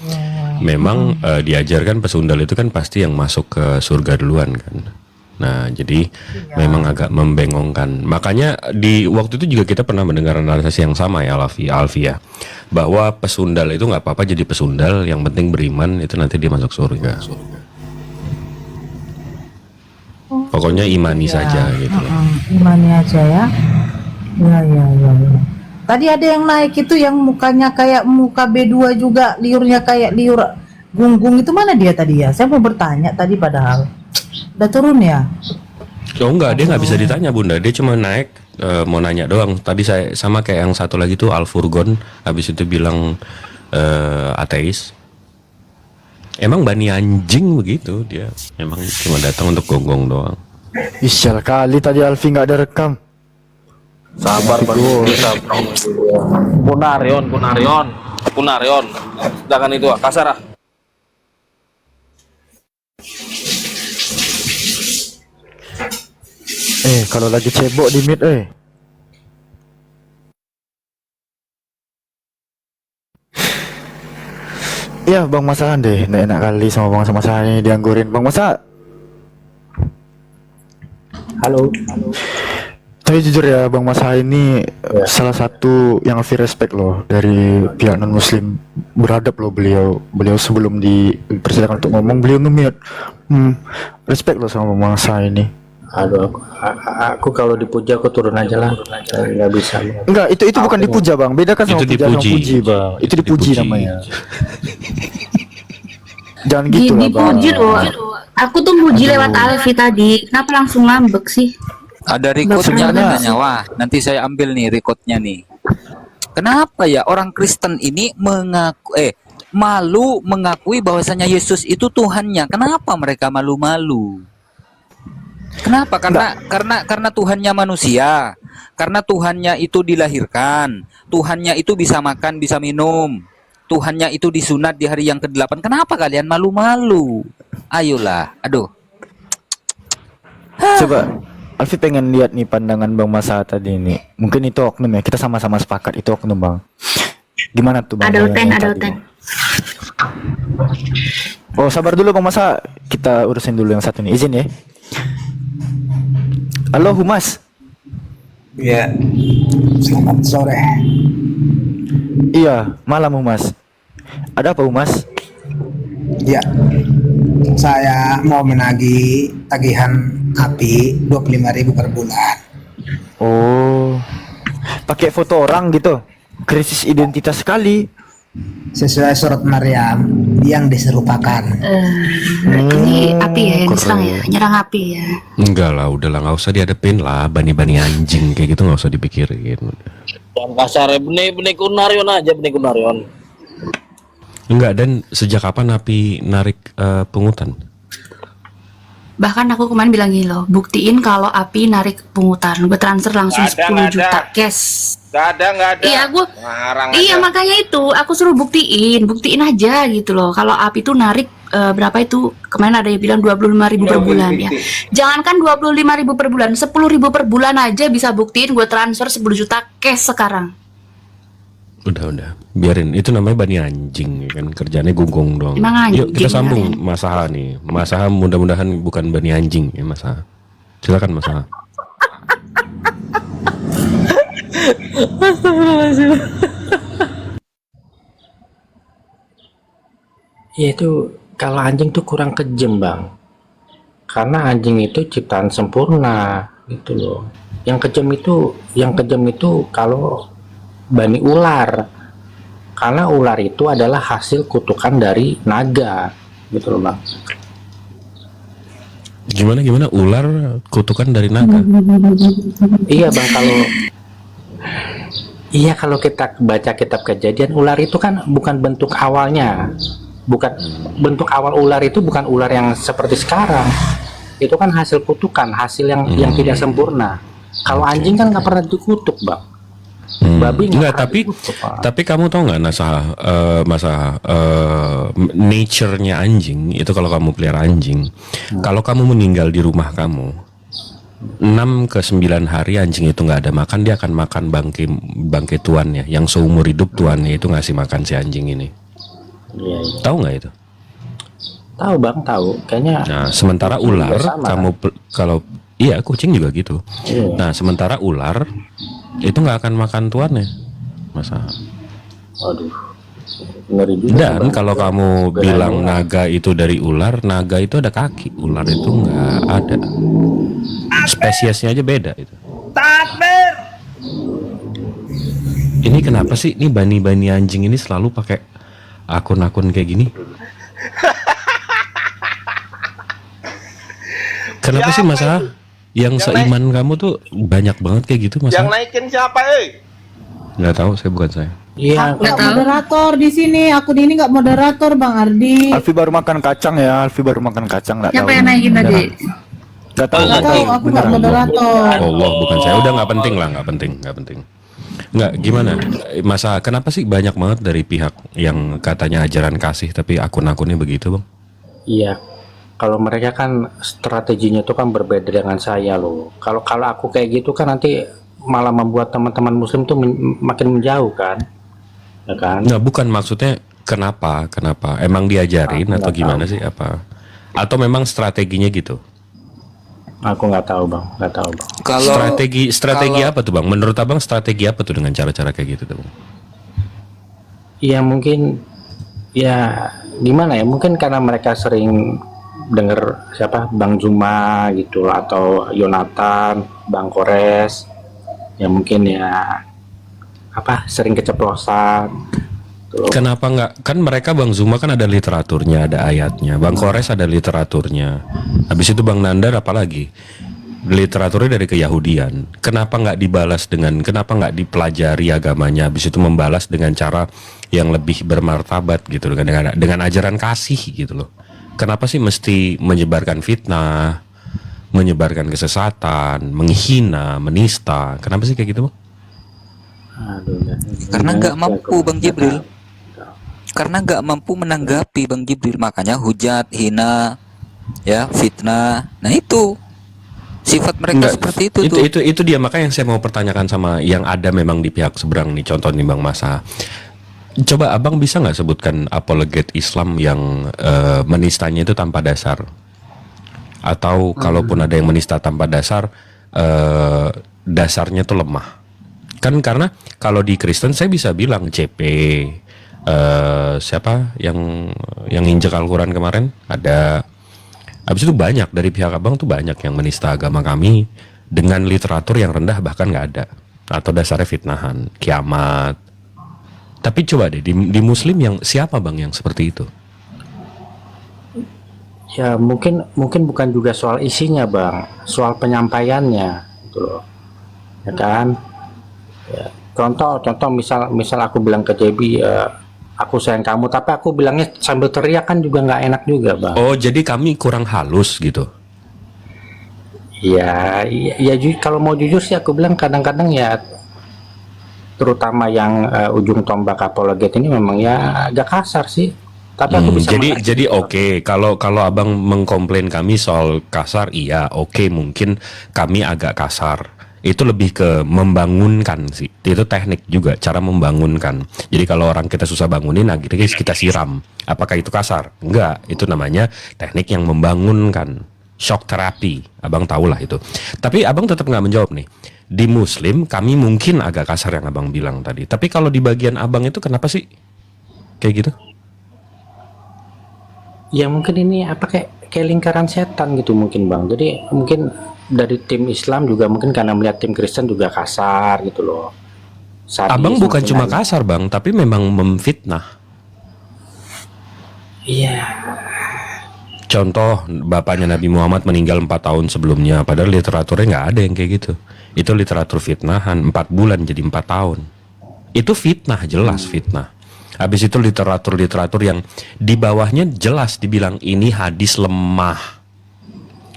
Speaker 4: memang diajarkan pesundal itu kan pasti yang masuk ke surga duluan kan. Nah jadi memang agak membengongkan. Makanya di waktu itu juga kita pernah mendengar analisis yang sama ya Alfi ya, bahwa pesundal itu nggak apa-apa jadi pesundal, yang penting beriman, itu nanti dia masuk surga. Pokoknya imani saja gitu loh.
Speaker 11: Imani aja ya. Ya. Tadi ada yang naik itu yang mukanya kayak muka B2 juga, liurnya kayak liur gunggung, itu mana dia tadi ya? Saya mau bertanya tadi padahal. Udah turun ya?
Speaker 4: Oh enggak, dia nggak bisa ditanya Bunda, dia cuma naik mau nanya doang. Tadi saya sama kayak yang satu lagi tuh Al-Furqon, habis itu bilang ateis. Emang bani anjing begitu dia, emang cuma datang untuk gonggong doang.
Speaker 2: Isyal kali tadi Alfi nggak ada rekam.
Speaker 7: Sabar baru sabar. Punarion. Jangan itu kasar.
Speaker 2: Kalau lagi cebok di mid Ya Bang Masahan deh, nggak enak kali sama Bang Masahan ini dianggurin. Bang Masa.
Speaker 12: Halo.
Speaker 2: Tapi jujur ya Bang Masahan ini salah satu yang Alfi respect loh dari pihak non muslim, beradab loh beliau sebelum dipersilakan untuk ngomong beliau nge-mute. Respect loh sama Bang Masahan ini.
Speaker 12: Aduh, aku kalau dipuja aku turun aja lah, nggak bisa.
Speaker 2: Enggak, itu bukan dipuja Bang, beda kan sama
Speaker 4: Itu
Speaker 2: puja sama
Speaker 4: dipuji.
Speaker 2: puji Bang. Itu dipuji namanya. Jangan gitu lah Bang.
Speaker 8: Dipuji loh. Aku tuh muji lewat Alfi tadi. Kenapa langsung ngambek sih?
Speaker 5: Ada rekodnya katanya. Wah, nanti saya ambil nih rekodnya nih. Kenapa ya orang Kristen ini malu mengakui bahwasanya Yesus itu Tuhannya? Kenapa mereka malu-malu? Kenapa? Karena Tuhannya manusia. Karena Tuhannya itu dilahirkan. Tuhannya itu bisa makan, bisa minum. Tuhannya itu disunat di hari yang ke-8. Kenapa kalian malu-malu? Ayolah, aduh.
Speaker 2: Coba Alfi pengen lihat nih pandangan Bang Masa tadi ini. Mungkin itu oknum ya. Kita sama-sama sepakat itu oknum Bang. Gimana tuh Bang?
Speaker 8: Ada uten.
Speaker 2: Oh sabar dulu Bang Masa. Kita urusin dulu yang satu nih. Izin ya. Halo Humas.
Speaker 12: Ya. Selamat sore.
Speaker 2: Iya, malam Humas. Ada apa Humas?
Speaker 12: Ya. Saya mau menagih tagihan api 25.000 per bulan.
Speaker 2: Oh. Pakai foto orang gitu. Krisis identitas sekali.
Speaker 12: Sesuai surat Maryam yang diserupakan.
Speaker 8: Ini api ya yang diserang ya, nyerang api ya.
Speaker 4: Enggak lah, udahlah, nggak usah dihadapin lah, bani-bani anjing kayak gitu nggak usah dipikirin.
Speaker 7: Jangan kasar, benih kunarion aja, benih kunarion.
Speaker 4: Enggak, dan sejak kapan Napi narik pungutan?
Speaker 8: Bahkan aku kemarin bilang gini loh, buktiin kalau Api narik pungutan, gue transfer langsung
Speaker 3: Nggak ada,
Speaker 8: 10 juta cash.
Speaker 3: Nggak ada.
Speaker 8: Iya, iya
Speaker 3: aja.
Speaker 8: makanya itu aku suruh buktiin aja gitu loh. Kalau Api tuh narik berapa itu? Kemarin ada yang bilang 25.000 per bulan ya. Jangankan 25.000 per bulan, 10.000 per bulan aja bisa buktiin gue transfer 10 juta cash sekarang.
Speaker 4: Udah, biarin. Itu namanya bani anjing, ya kan kerjanya gonggong doang.
Speaker 8: Emang anjing,
Speaker 4: Yuk kita sambung
Speaker 8: kalian.
Speaker 4: Mas Aha nih. Mas Aha mudah-mudahan bukan bani anjing ya Mas Aha. Silakan Mas Aha.
Speaker 12: Ya itu kalau anjing tuh kurang kejam bang, karena anjing itu ciptaan sempurna gitu loh. Yang kejam itu kalau bani ular, karena ular itu adalah hasil kutukan dari naga gitu loh bang.
Speaker 4: Gimana ular kutukan dari naga?
Speaker 12: Iya bang, kalau kita baca kitab Kejadian, ular itu kan bukan bentuk awalnya, bentuk awal ular itu bukan ular yang seperti sekarang. Itu kan hasil kutukan, hasil yang tidak sempurna. Kalau anjing kan nggak pernah dikutuk bang. Babi
Speaker 4: Enggak,
Speaker 12: pernah dikutuk, Pak.
Speaker 4: tapi kamu tahu nggak nature-nya anjing itu kalau kamu pelihara anjing, kalau kamu meninggal di rumah kamu 6 ke 9 hari anjing itu nggak ada makan, dia akan makan bangke tuannya yang seumur hidup tuannya itu ngasih makan si anjing ini.
Speaker 12: Iya.
Speaker 4: Tahu nggak itu?
Speaker 12: Tahu bang, tahu. Kayaknya.
Speaker 4: Nah, sementara ular
Speaker 12: sama,
Speaker 4: kalau iya kucing juga gitu.
Speaker 12: Iya.
Speaker 4: Nah, sementara ular itu nggak akan makan tuannya, masa.
Speaker 12: Waduh, ngeri juga.
Speaker 4: Dan kalau kamu bilang naga itu dari ular, naga itu ada kaki, ular itu nggak ada. Spesiesnya aja beda itu.
Speaker 3: Takbir.
Speaker 4: Ini kenapa sih? Ini bani-bani anjing ini selalu pakai akun-akun kayak gini. Kenapa sih Mas? Yang seiman kamu tuh banyak banget kayak gitu Mas?
Speaker 3: Yang naikin siapa,
Speaker 4: Nggak tahu, bukan saya.
Speaker 12: Iya.
Speaker 11: Aku nggak moderator di sini. Aku ini nggak moderator Bang Ardi.
Speaker 2: Alfi baru makan kacang ya, Alfi baru makan kacang, nggak tahu.
Speaker 8: Siapa yang naikin tadi?
Speaker 2: Nggak tahu.
Speaker 11: Nggak tahu, aku nggak moderator.
Speaker 4: Allah, bukan saya. Udah nggak penting lah, nggak penting. Nggak, gimana? Masa kenapa sih banyak banget dari pihak yang katanya ajaran kasih tapi akun-akunnya begitu, Bang?
Speaker 12: Iya. Kalau mereka kan strateginya itu kan berbeda dengan saya loh. Kalau aku kayak gitu kan nanti malah membuat teman-teman muslim tuh makin menjauh kan. Ya kan?
Speaker 4: Nah, bukan maksudnya kenapa? Emang diajarin atau gimana sih apa? Atau memang strateginya gitu?
Speaker 12: Aku nggak tahu bang.
Speaker 5: Kalau
Speaker 4: strategi apa tuh bang? Menurut abang strategi apa tuh dengan cara-cara kayak gitu tuh bang?
Speaker 12: Iya mungkin ya gimana ya? Mungkin karena mereka sering dengar siapa Bang Zuma gitu atau Yonatan, Bang Kores, ya mungkin ya apa sering keceplosan. Tuh.
Speaker 4: Kenapa nggak? Kan mereka Bang Zuma kan ada literaturnya, ada ayatnya. Bang Kores ada literaturnya. Habis itu Bang Nandar apalagi? Literaturnya dari keyahudian. Kenapa nggak dibalas kenapa nggak dipelajari agamanya? Habis itu membalas dengan cara yang lebih bermartabat gitu, dengan ajaran kasih gitu loh. Kenapa sih mesti menyebarkan fitnah, menyebarkan kesesatan, menghina, menista? Kenapa sih kayak gitu, Bang?
Speaker 5: karena nggak mampu Bang Jibril. Karena nggak mampu menanggapi Bang Jibril, makanya hujat, hina, ya fitnah. Nah itu sifat mereka seperti itu tuh.
Speaker 4: Itu dia, makanya yang saya mau pertanyakan sama yang ada memang di pihak seberang nih, contoh nih Bang Masa. Coba abang bisa nggak sebutkan apologet Islam yang menistanya itu tanpa dasar? Atau kalaupun ada yang menista tanpa dasar, dasarnya tuh lemah. Kan karena kalau di Kristen saya bisa bilang CP, siapa yang injek Al-Quran kemarin ada. Habis itu banyak dari pihak abang tuh banyak yang menista agama kami dengan literatur yang rendah bahkan nggak ada, atau dasarnya fitnahan, kiamat. Tapi coba deh di Muslim yang siapa bang yang seperti itu?
Speaker 12: Ya mungkin bukan juga soal isinya bang, soal penyampaiannya gitu loh, ya kan? Ya, contoh misal aku bilang ke JB, aku sayang kamu, tapi aku bilangnya sambil teriak kan juga nggak enak juga bang.
Speaker 4: Oh jadi kami kurang halus gitu?
Speaker 12: Kalau mau jujur sih aku bilang kadang-kadang ya, terutama yang ujung tombak apologet ini memang ya agak kasar sih. Tapi aku bisa
Speaker 4: Jadi oke, kalau abang mengkomplain kami soal kasar, iya oke, mungkin kami agak kasar. Itu lebih ke membangunkan sih. Itu teknik juga, cara membangunkan. Jadi kalau orang kita susah bangunin, akhirnya kita siram. Apakah itu kasar? Enggak, itu namanya teknik yang membangunkan. Shock therapy, abang tahulah itu. Tapi abang tetap nggak menjawab nih. Di Muslim kami mungkin agak kasar yang abang bilang tadi. Tapi kalau di bagian abang itu kenapa sih kayak gitu?
Speaker 12: Ya mungkin ini kayak lingkaran setan gitu mungkin Bang. Jadi mungkin dari tim Islam juga mungkin karena melihat tim Kristen juga kasar gitu loh. Sadis,
Speaker 4: abang bukan
Speaker 12: mungkin
Speaker 4: cuma
Speaker 12: ada.
Speaker 4: kasar bang, tapi memang memfitnah.
Speaker 12: Iya.
Speaker 4: Contoh, bapaknya Nabi Muhammad meninggal 4 tahun sebelumnya, padahal literaturnya nggak ada yang kayak gitu. Itu literatur fitnahan, 4 bulan jadi 4 tahun. Itu fitnah, jelas fitnah. Habis itu literatur yang di bawahnya jelas dibilang ini hadis lemah.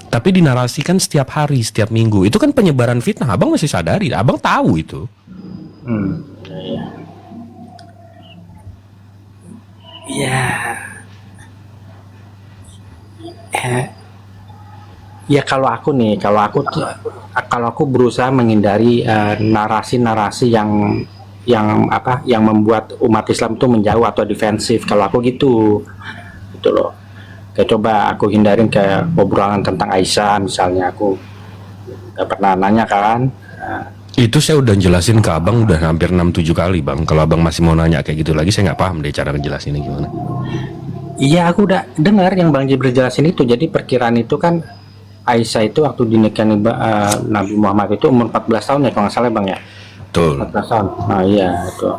Speaker 4: Tapi dinarasikan setiap hari, setiap minggu. Itu kan penyebaran fitnah. Abang masih sadari, abang tahu itu.
Speaker 12: Ya kalau aku berusaha menghindari narasi-narasi yang membuat umat Islam itu menjauh atau defensif. Kalau aku gitu loh. Kayak coba aku hindarin kayak obrolan tentang Aisyah misalnya, aku gak pernah nanya kan.
Speaker 4: Itu saya udah jelasin ke abang udah hampir 6-7 kali bang. Kalau abang masih mau nanya kayak gitu lagi, saya nggak paham deh cara ngejelasinnya gimana.
Speaker 12: Iya, aku udah dengar yang Bang Jibril jelasin itu. Jadi perkiraan itu kan Aisyah itu waktu dinikahi Nabi Muhammad itu umur 14 tahun ya kalau nggak salah Bang ya.
Speaker 4: Betul.
Speaker 12: 14 tahun. Nah iya itu.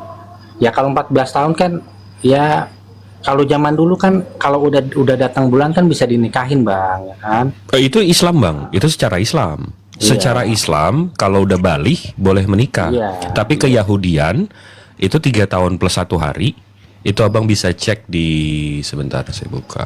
Speaker 12: Ya kalau 14 tahun kan ya, kalau zaman dulu kan kalau udah datang bulan kan bisa dinikahin Bang, ya kan?
Speaker 4: Itu Islam bang, itu secara Islam. Secara Islam kalau udah balik boleh menikah. Tapi ke Yahudian itu 3 tahun plus 1 hari. Itu abang bisa cek di, sebentar saya buka.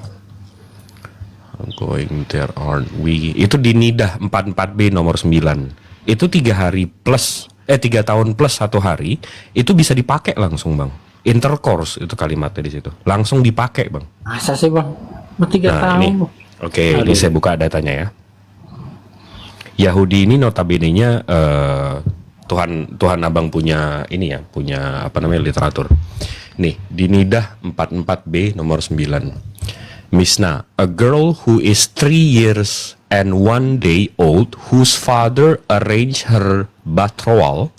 Speaker 4: Going there aren't we. Itu di Nidah 44B nomor 9. Itu 3 hari plus 3 tahun plus 1 hari itu bisa dipakai langsung bang. Intercourse itu kalimatnya di situ. Langsung dipakai bang.
Speaker 12: Masa sih Bang? 3 tahun.
Speaker 4: Oke, ini saya buka datanya ya. Yahudi ini notabene-nya Tuhan abang punya ini ya, punya apa namanya literatur. Nih, di Nidah 44B nomor 9. Misna, a girl who is 3 years and 1 day old whose father arranged her betrothal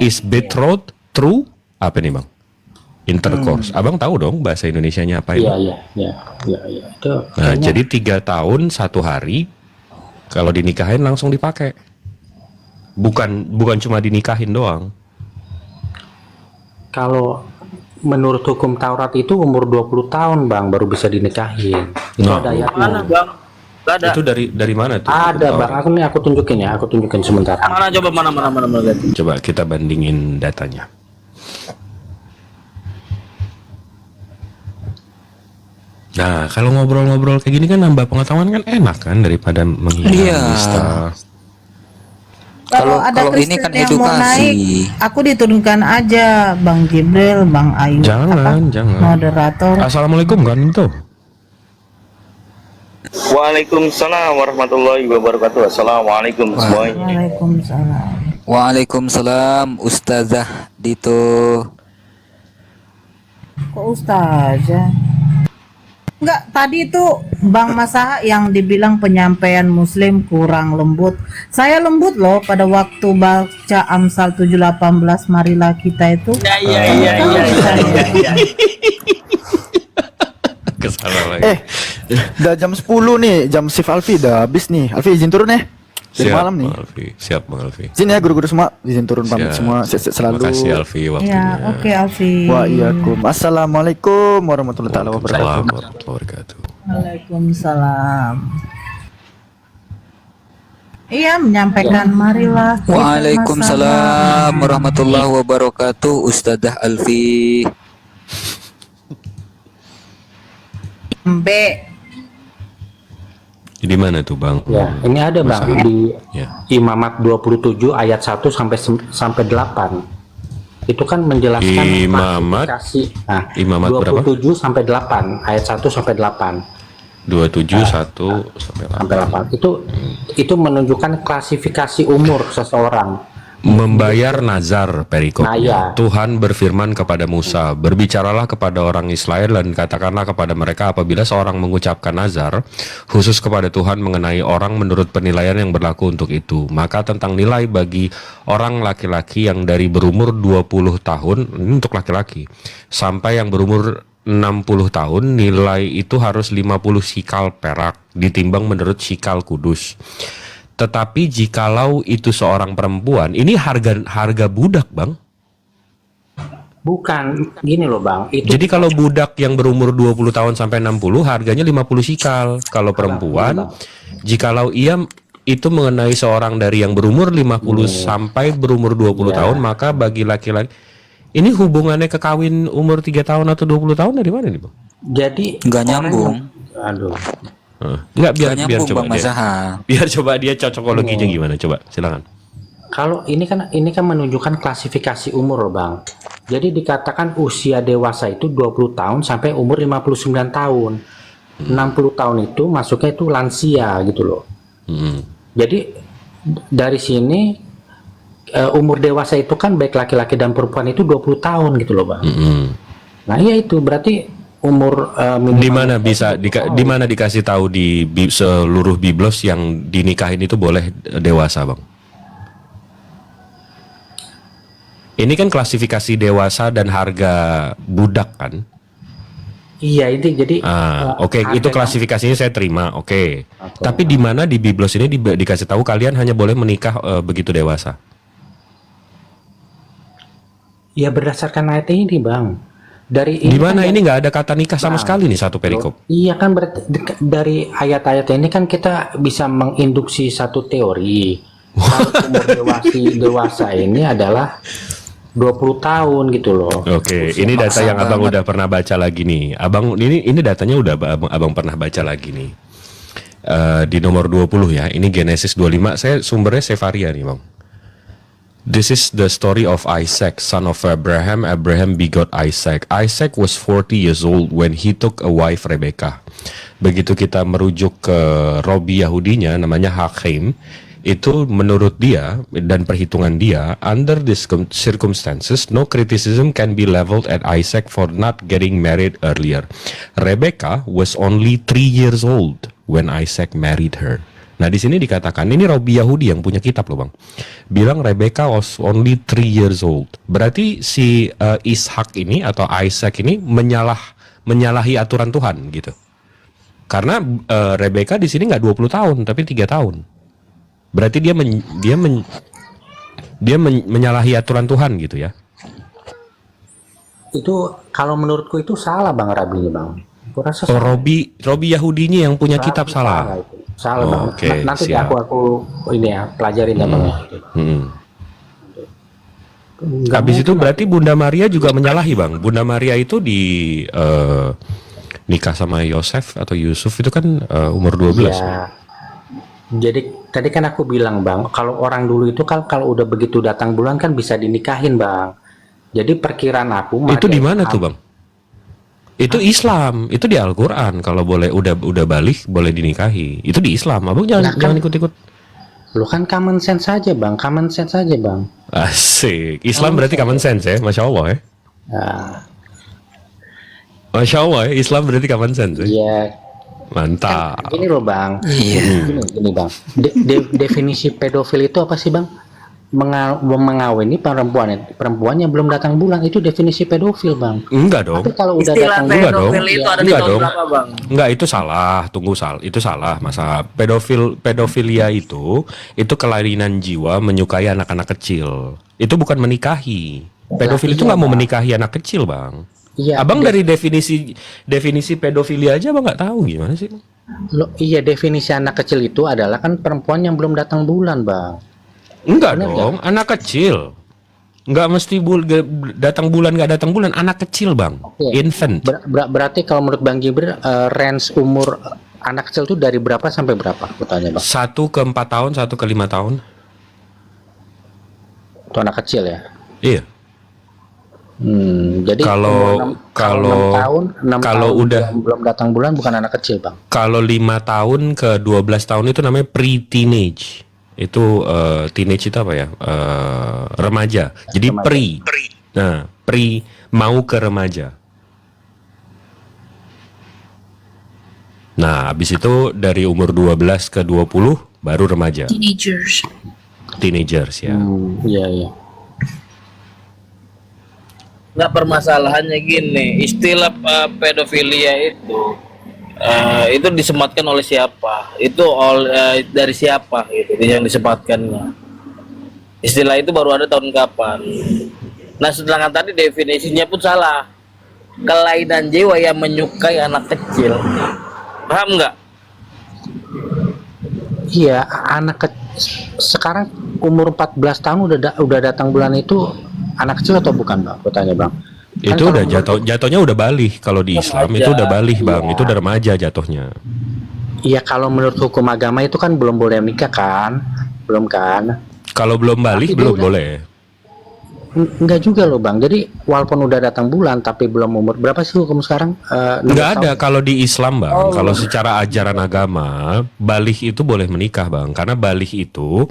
Speaker 4: is betrothed through apa nih bang? Intercourse. Abang tahu dong bahasa Indonesianya apa itu?
Speaker 12: Iya. Itu.
Speaker 4: Nah, jadi 3 tahun 1 hari kalau dinikahin langsung dipakai. Bukan cuma dinikahin doang.
Speaker 12: Kalau menurut hukum Taurat itu umur 20 tahun Bang baru bisa dinikahin. Itu
Speaker 4: Nah,
Speaker 12: ada ayatnya.
Speaker 7: Mana Bang? Gak ada.
Speaker 4: itu dari mana tuh?
Speaker 12: Ada Bang, aku tunjukin ya, aku tunjukin sebentar.
Speaker 7: Mana coba mana.
Speaker 4: Coba kita bandingin datanya. Nah, kalau ngobrol-ngobrol kayak gini kan nambah pengetahuan kan enak kan daripada menghina
Speaker 5: Iya.
Speaker 4: dusta.
Speaker 11: Kalau ada
Speaker 5: kalau ini
Speaker 11: Kristen
Speaker 5: kan
Speaker 11: yang mau
Speaker 5: edukasi.
Speaker 11: naik, aku diturunkan aja Bang Jibril, Bang Ayu,
Speaker 4: Jangan.
Speaker 11: moderator.
Speaker 4: Assalamualaikum kan itu.
Speaker 13: Waalaikumsalam warahmatullahi wabarakatuh. Assalamualaikum semuanya.
Speaker 11: Waalaikumsalam.
Speaker 5: Waalaikumsalam Ustazah Dito.
Speaker 11: Kok ustazah? Enggak, tadi itu Bang Masaha yang dibilang penyampaian Muslim kurang lembut. Saya lembut loh pada waktu baca Amsal 7:18 marilah kita itu.
Speaker 7: Iya.
Speaker 4: Kesalah lagi.
Speaker 2: Udah jam 10 nih, jam shift Alfi udah habis nih. Alfi izin turun ya. Dari malam nih.
Speaker 4: Bang Alfi. Siap Bang Alfi.
Speaker 2: Izin ya guru-guru semua, izin turun pamit
Speaker 4: Siap.
Speaker 2: semua. Sehat selalu.
Speaker 4: Terima kasih Alfi waktunya.
Speaker 11: Ya, oke Alfi.
Speaker 2: Waalaikumsalam. Assalamualaikum warahmatullahi wabarakatuh.
Speaker 4: Waalaikumsalam warahmatullahi wabarakatuh.
Speaker 11: Waalaikumsalam. Iya, menyampaikan marilah kita
Speaker 5: Waalaikumsalam warahmatullahi wabarakatuh. Ustazah Alfi.
Speaker 11: Mbak.
Speaker 4: Di mana tuh Bang?
Speaker 12: Ya, ini ada Bang di
Speaker 4: Ya.
Speaker 12: Imamat 27 ayat 1 sampai 8. Itu kan menjelaskan
Speaker 4: Imamat
Speaker 12: klasifikasi. Nah,
Speaker 4: Imamat berapa?
Speaker 12: 27 sampai 8, ayat 1 sampai 8.
Speaker 4: 27 1 sampai 8.
Speaker 12: Itu menunjukkan klasifikasi umur seseorang.
Speaker 4: Membayar nazar perikopnya.
Speaker 12: Nah, ya.
Speaker 4: Tuhan berfirman kepada Musa, berbicaralah kepada orang Israel dan katakanlah kepada mereka apabila seorang mengucapkan nazar khusus kepada Tuhan mengenai orang menurut penilaian yang berlaku untuk itu, maka tentang nilai bagi orang laki-laki yang dari berumur 20 tahun, ini untuk laki-laki, sampai yang berumur 60 tahun, nilai itu harus 50 sikal perak ditimbang menurut sikal kudus. Tetapi jikalau itu seorang perempuan, ini harga budak, Bang.
Speaker 12: Bukan, gini loh Bang.
Speaker 4: Jadi kalau budak yang berumur 20 tahun sampai 60 harganya 50 sikal. Kalau perempuan, jikalau ia itu mengenai seorang dari yang berumur 50 sampai berumur 20 tahun, maka bagi laki-laki ini hubungannya ke kawin umur 3 tahun atau 20 tahun dari mana nih, Bang?
Speaker 12: Jadi
Speaker 5: nggak nyambung.
Speaker 12: Aduh.
Speaker 4: Enggak, biar coba
Speaker 5: Bang
Speaker 4: dia. Biar coba dia cocokologinya gimana, coba silakan.
Speaker 12: Kalau ini kan menunjukkan klasifikasi umur loh Bang. Jadi dikatakan usia dewasa itu 20 tahun sampai umur 59 tahun. 60 tahun itu masuknya itu lansia gitu loh. Jadi dari sini umur dewasa itu kan baik laki-laki dan perempuan itu 20 tahun gitu loh Bang. Nah iya itu berarti umur
Speaker 4: di mana bisa di mana dikasih tahu di seluruh biblos yang dinikahin itu boleh dewasa, Bang? Ini kan klasifikasi dewasa dan harga budak kan?
Speaker 12: Iya itu jadi.
Speaker 4: Oke, itu klasifikasinya saya terima. Oke. Tapi di mana di biblos ini dikasih tahu kalian hanya boleh menikah begitu dewasa?
Speaker 12: Ya berdasarkan ayat ini, Bang. Dari
Speaker 4: di mana ini nggak ada kata nikah sama sekali nih satu perikop.
Speaker 12: Iya kan dari ayat-ayat ini kan kita bisa menginduksi satu teori. Kalau umur dewasa ini adalah 20 tahun gitu loh.
Speaker 4: Oke, ini data yang Abang udah pernah baca lagi nih. Abang ini datanya udah abang pernah baca lagi nih. Di nomor 20 ya. Ini Genesis 25. Saya sumbernya Sefaria nih, Bang. This is the story of Isaac, son of Abraham. Abraham begot Isaac. Isaac was 40 years old when he took a wife Rebecca. Begitu kita merujuk ke Robi Yahudinya, namanya Hakim, itu menurut dia dan perhitungan dia, under these circumstances, no criticism can be leveled at Isaac for not getting married earlier. Rebecca was only 3 years old when Isaac married her. Nah di sini dikatakan, ini Robi Yahudi yang punya kitab loh Bang, bilang Rebecca was only 3 years old. Berarti si Ishak ini atau Isaac ini menyalahi aturan Tuhan gitu. Karena Rebecca di sini nggak 20 tahun tapi 3 tahun. Berarti dia menyalahi aturan Tuhan gitu ya.
Speaker 12: Itu kalau menurutku itu salah Bang Rabi Bang. Aku rasa
Speaker 4: Robi Yahudinya yang punya kitab salah.
Speaker 12: Salah Bang.
Speaker 4: Okay,
Speaker 12: nanti aku ini ya pelajarin ya Bang.
Speaker 4: Habis itu berarti Bunda Maria juga menyalahi Bang. Bunda Maria itu di nikah sama Yosef atau Yusuf itu kan umur 12 ya.
Speaker 12: Jadi tadi kan aku bilang Bang, kalau orang dulu itu kan kalau udah begitu datang bulan kan bisa dinikahin Bang. Jadi perkiraan aku
Speaker 4: itu di mana tuh Bang? Itu Islam, itu di Al-Qur'an kalau boleh udah balik boleh dinikahi. Itu di Islam. Abang jangan ikut-ikut.
Speaker 12: Lu kan common sense saja Bang, common sense saja Bang.
Speaker 4: Asik. Islam berarti common sense ya, Masya Allah ya. Masya Allah ya, Islam berarti common sense ya.
Speaker 12: Iya.
Speaker 4: Mantap.
Speaker 12: Gini loh Bang. Gini Bang. Definisi pedofil itu apa sih Bang? Mengawini perempuan yang belum datang bulan, itu definisi pedofil Bang.
Speaker 4: Enggak dong.
Speaker 12: Tapi kalau udah
Speaker 7: Istilah
Speaker 12: datang
Speaker 7: pedofil
Speaker 12: bulan,
Speaker 7: itu ada di
Speaker 4: enggak
Speaker 7: tahun
Speaker 4: dong.
Speaker 7: berapa Bang?
Speaker 4: Enggak, itu salah. Itu salah. Masa pedofilia itu kelainan jiwa menyukai anak-anak kecil. Itu bukan menikahi. Pedofil itu nggak mau menikahi anak kecil Bang.
Speaker 12: Iya,
Speaker 4: Abang dari definisi pedofilia aja Abang nggak tahu gimana sih?
Speaker 12: Iya, definisi anak kecil itu adalah kan perempuan yang belum datang bulan Bang.
Speaker 4: Enggak dong, anak kecil. Enggak mesti datang bulan nggak datang bulan, anak kecil Bang, infant.
Speaker 12: Berarti kalau menurut Bang Jibril range umur anak kecil tuh dari berapa sampai berapa? Aku tanya bang.
Speaker 4: 1 ke 4 tahun, 1 ke 5 tahun.
Speaker 12: Itu anak kecil ya.
Speaker 4: Iya.
Speaker 12: Jadi
Speaker 4: Kalau
Speaker 12: enam
Speaker 4: kalau
Speaker 12: tahun
Speaker 4: udah
Speaker 12: belum datang bulan bukan anak kecil bang.
Speaker 4: kalau 5 tahun ke 12 tahun itu namanya pre-teenage. Itu teenage itu apa ya? Remaja. Jadi
Speaker 12: Remaja.
Speaker 4: pre. Nah, pre mau ke remaja. Nah, habis itu dari umur 12 ke 20 baru remaja. Teenagers ya.
Speaker 12: Iya.
Speaker 7: Nggak, permasalahannya gini, istilah pedofilia itu disematkan oleh siapa? Itu dari siapa gitu yang disematkannya? Istilah itu baru ada tahun kapan? Nah, sedangkan tadi definisinya pun salah. Kelainan jiwa yang menyukai anak kecil. Paham nggak?
Speaker 12: Iya, sekarang umur 14 tahun udah datang bulan itu anak kecil atau bukan bang? Aku tanya bang.
Speaker 4: Itu udah jatuhnya udah balik kalau di Islam itu udah balik bang, itu udah remaja jatuhnya.
Speaker 12: Iya, kalau menurut hukum agama itu kan belum boleh nikah kan, belum kan?
Speaker 4: Kalau belum balik belum boleh.
Speaker 12: Enggak juga loh bang. Jadi walaupun udah datang bulan tapi belum umur berapa sih hukum sekarang?
Speaker 4: Nggak ada kalau di Islam bang. Kalau secara ajaran agama, balik itu boleh menikah bang. Karena balik itu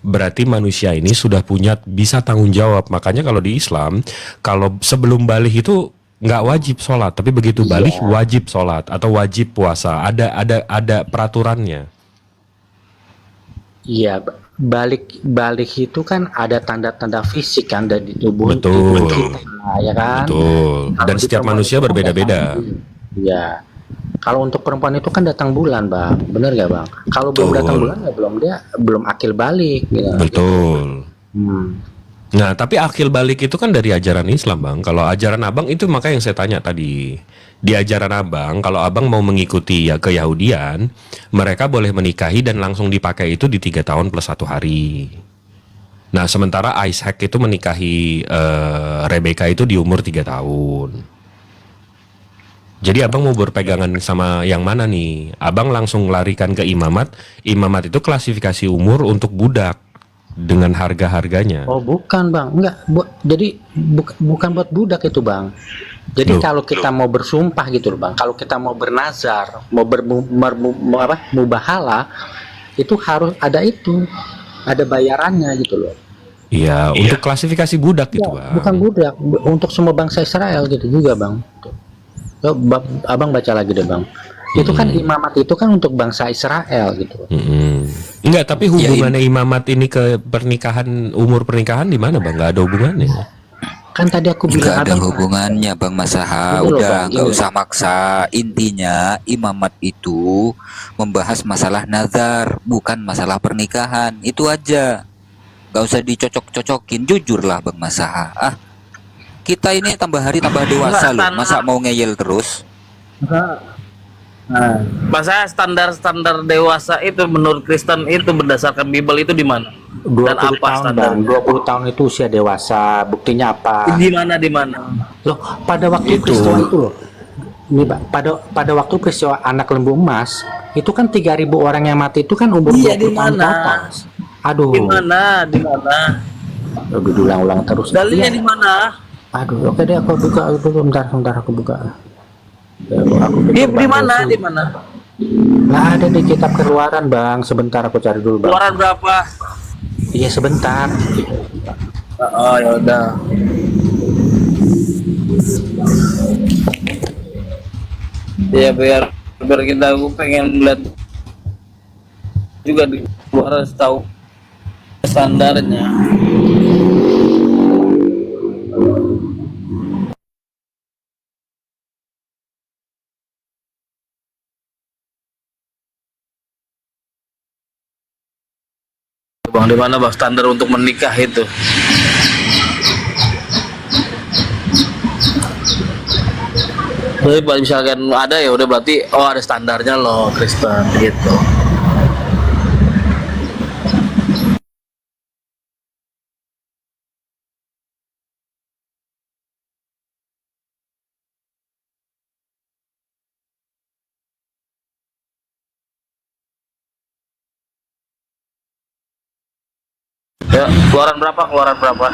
Speaker 4: berarti manusia ini sudah bisa tanggung jawab. Makanya kalau di Islam, kalau sebelum balik itu nggak wajib sholat, tapi begitu balik wajib sholat atau wajib puasa. Ada peraturannya.
Speaker 12: Iya, balik itu kan ada tanda-tanda fisik kan dari tubuh
Speaker 4: Betul.
Speaker 12: kita, ya kan?
Speaker 4: Betul. Dan setiap manusia berbeda-beda.
Speaker 12: Iya. Kalau untuk perempuan itu kan datang bulan, bang. Bener gak, bang? Kalau belum datang bulan ya belum akil balik. Gitu.
Speaker 4: Betul. Nah, tapi akil balik itu kan dari ajaran Islam, bang. Kalau ajaran abang itu makanya yang saya tanya tadi. Di ajaran abang, kalau abang mau mengikuti ya keyahudian, mereka boleh menikahi dan langsung dipakai itu di 3 tahun plus 1 hari. Nah, sementara Isaac itu menikahi Rebecca itu di umur 3 tahun. Jadi abang mau berpegangan sama yang mana nih? Abang langsung larikan ke imamat. Imamat itu klasifikasi umur untuk budak dengan harga-harganya.
Speaker 12: Oh, bukan, bang. Enggak. Jadi bukan buat budak itu, bang. Jadi kalau kita mau bersumpah gitu loh bang, kalau kita mau bernazar, mau mubahala, itu harus ada bayarannya gitu loh.
Speaker 4: Iya, untuk klasifikasi budak gitu bang.
Speaker 12: Bukan budak, untuk semua bangsa Israel gitu juga bang. Abang baca lagi deh bang. Itu kan imamat itu kan untuk bangsa Israel gitu.
Speaker 4: Enggak, tapi hubungannya imamat ini ke pernikahan, umur pernikahan di mana bang? Nggak ada hubungannya.
Speaker 12: Kan tadi aku bilang
Speaker 5: ada hubungannya bang Masaha. Udah nggak usah maksa. Intinya imamat itu membahas masalah nazar, bukan masalah pernikahan. Itu aja, nggak usah dicocok-cocokin. Jujur lah bang Masaha. Kita ini tambah hari tambah dewasa loh. Masa mau ngeyel terus?
Speaker 7: Nah, masa standar dewasa itu menurut Kristen itu berdasarkan Bible itu di mana?
Speaker 12: 20
Speaker 7: Dan apa
Speaker 12: tahun
Speaker 7: standarnya?
Speaker 12: bang, 20 tahun itu usia dewasa. Buktinya apa?
Speaker 7: Di mana?
Speaker 12: Loh, pada waktu peristiwa itu loh. Ini Pak, pada waktu peristiwa anak lembu emas, itu kan 3.000 orang yang mati itu kan umur 20 tahun ke atas. Aduh.
Speaker 7: Di mana?
Speaker 12: Aduh, diulang-ulang terus.
Speaker 7: Dalilnya di mana?
Speaker 12: Aduh, oke deh aku buka dulu, bentar aku buka. Ya,
Speaker 7: Di mana?
Speaker 12: Nggak ada di kitab Keluaran bang. Sebentar aku cari dulu bang.
Speaker 7: Keluaran berapa?
Speaker 12: Iya sebentar.
Speaker 7: Oh ya udah. Ya biar kita, aku pengen lihat juga di Keluaran tahu standarnya. Bang, di mana bang standar untuk menikah itu? Jadi misalkan ada ya udah berarti ada standarnya loh Kristen gitu. Ya, keluaran berapa? Keluaran berapa?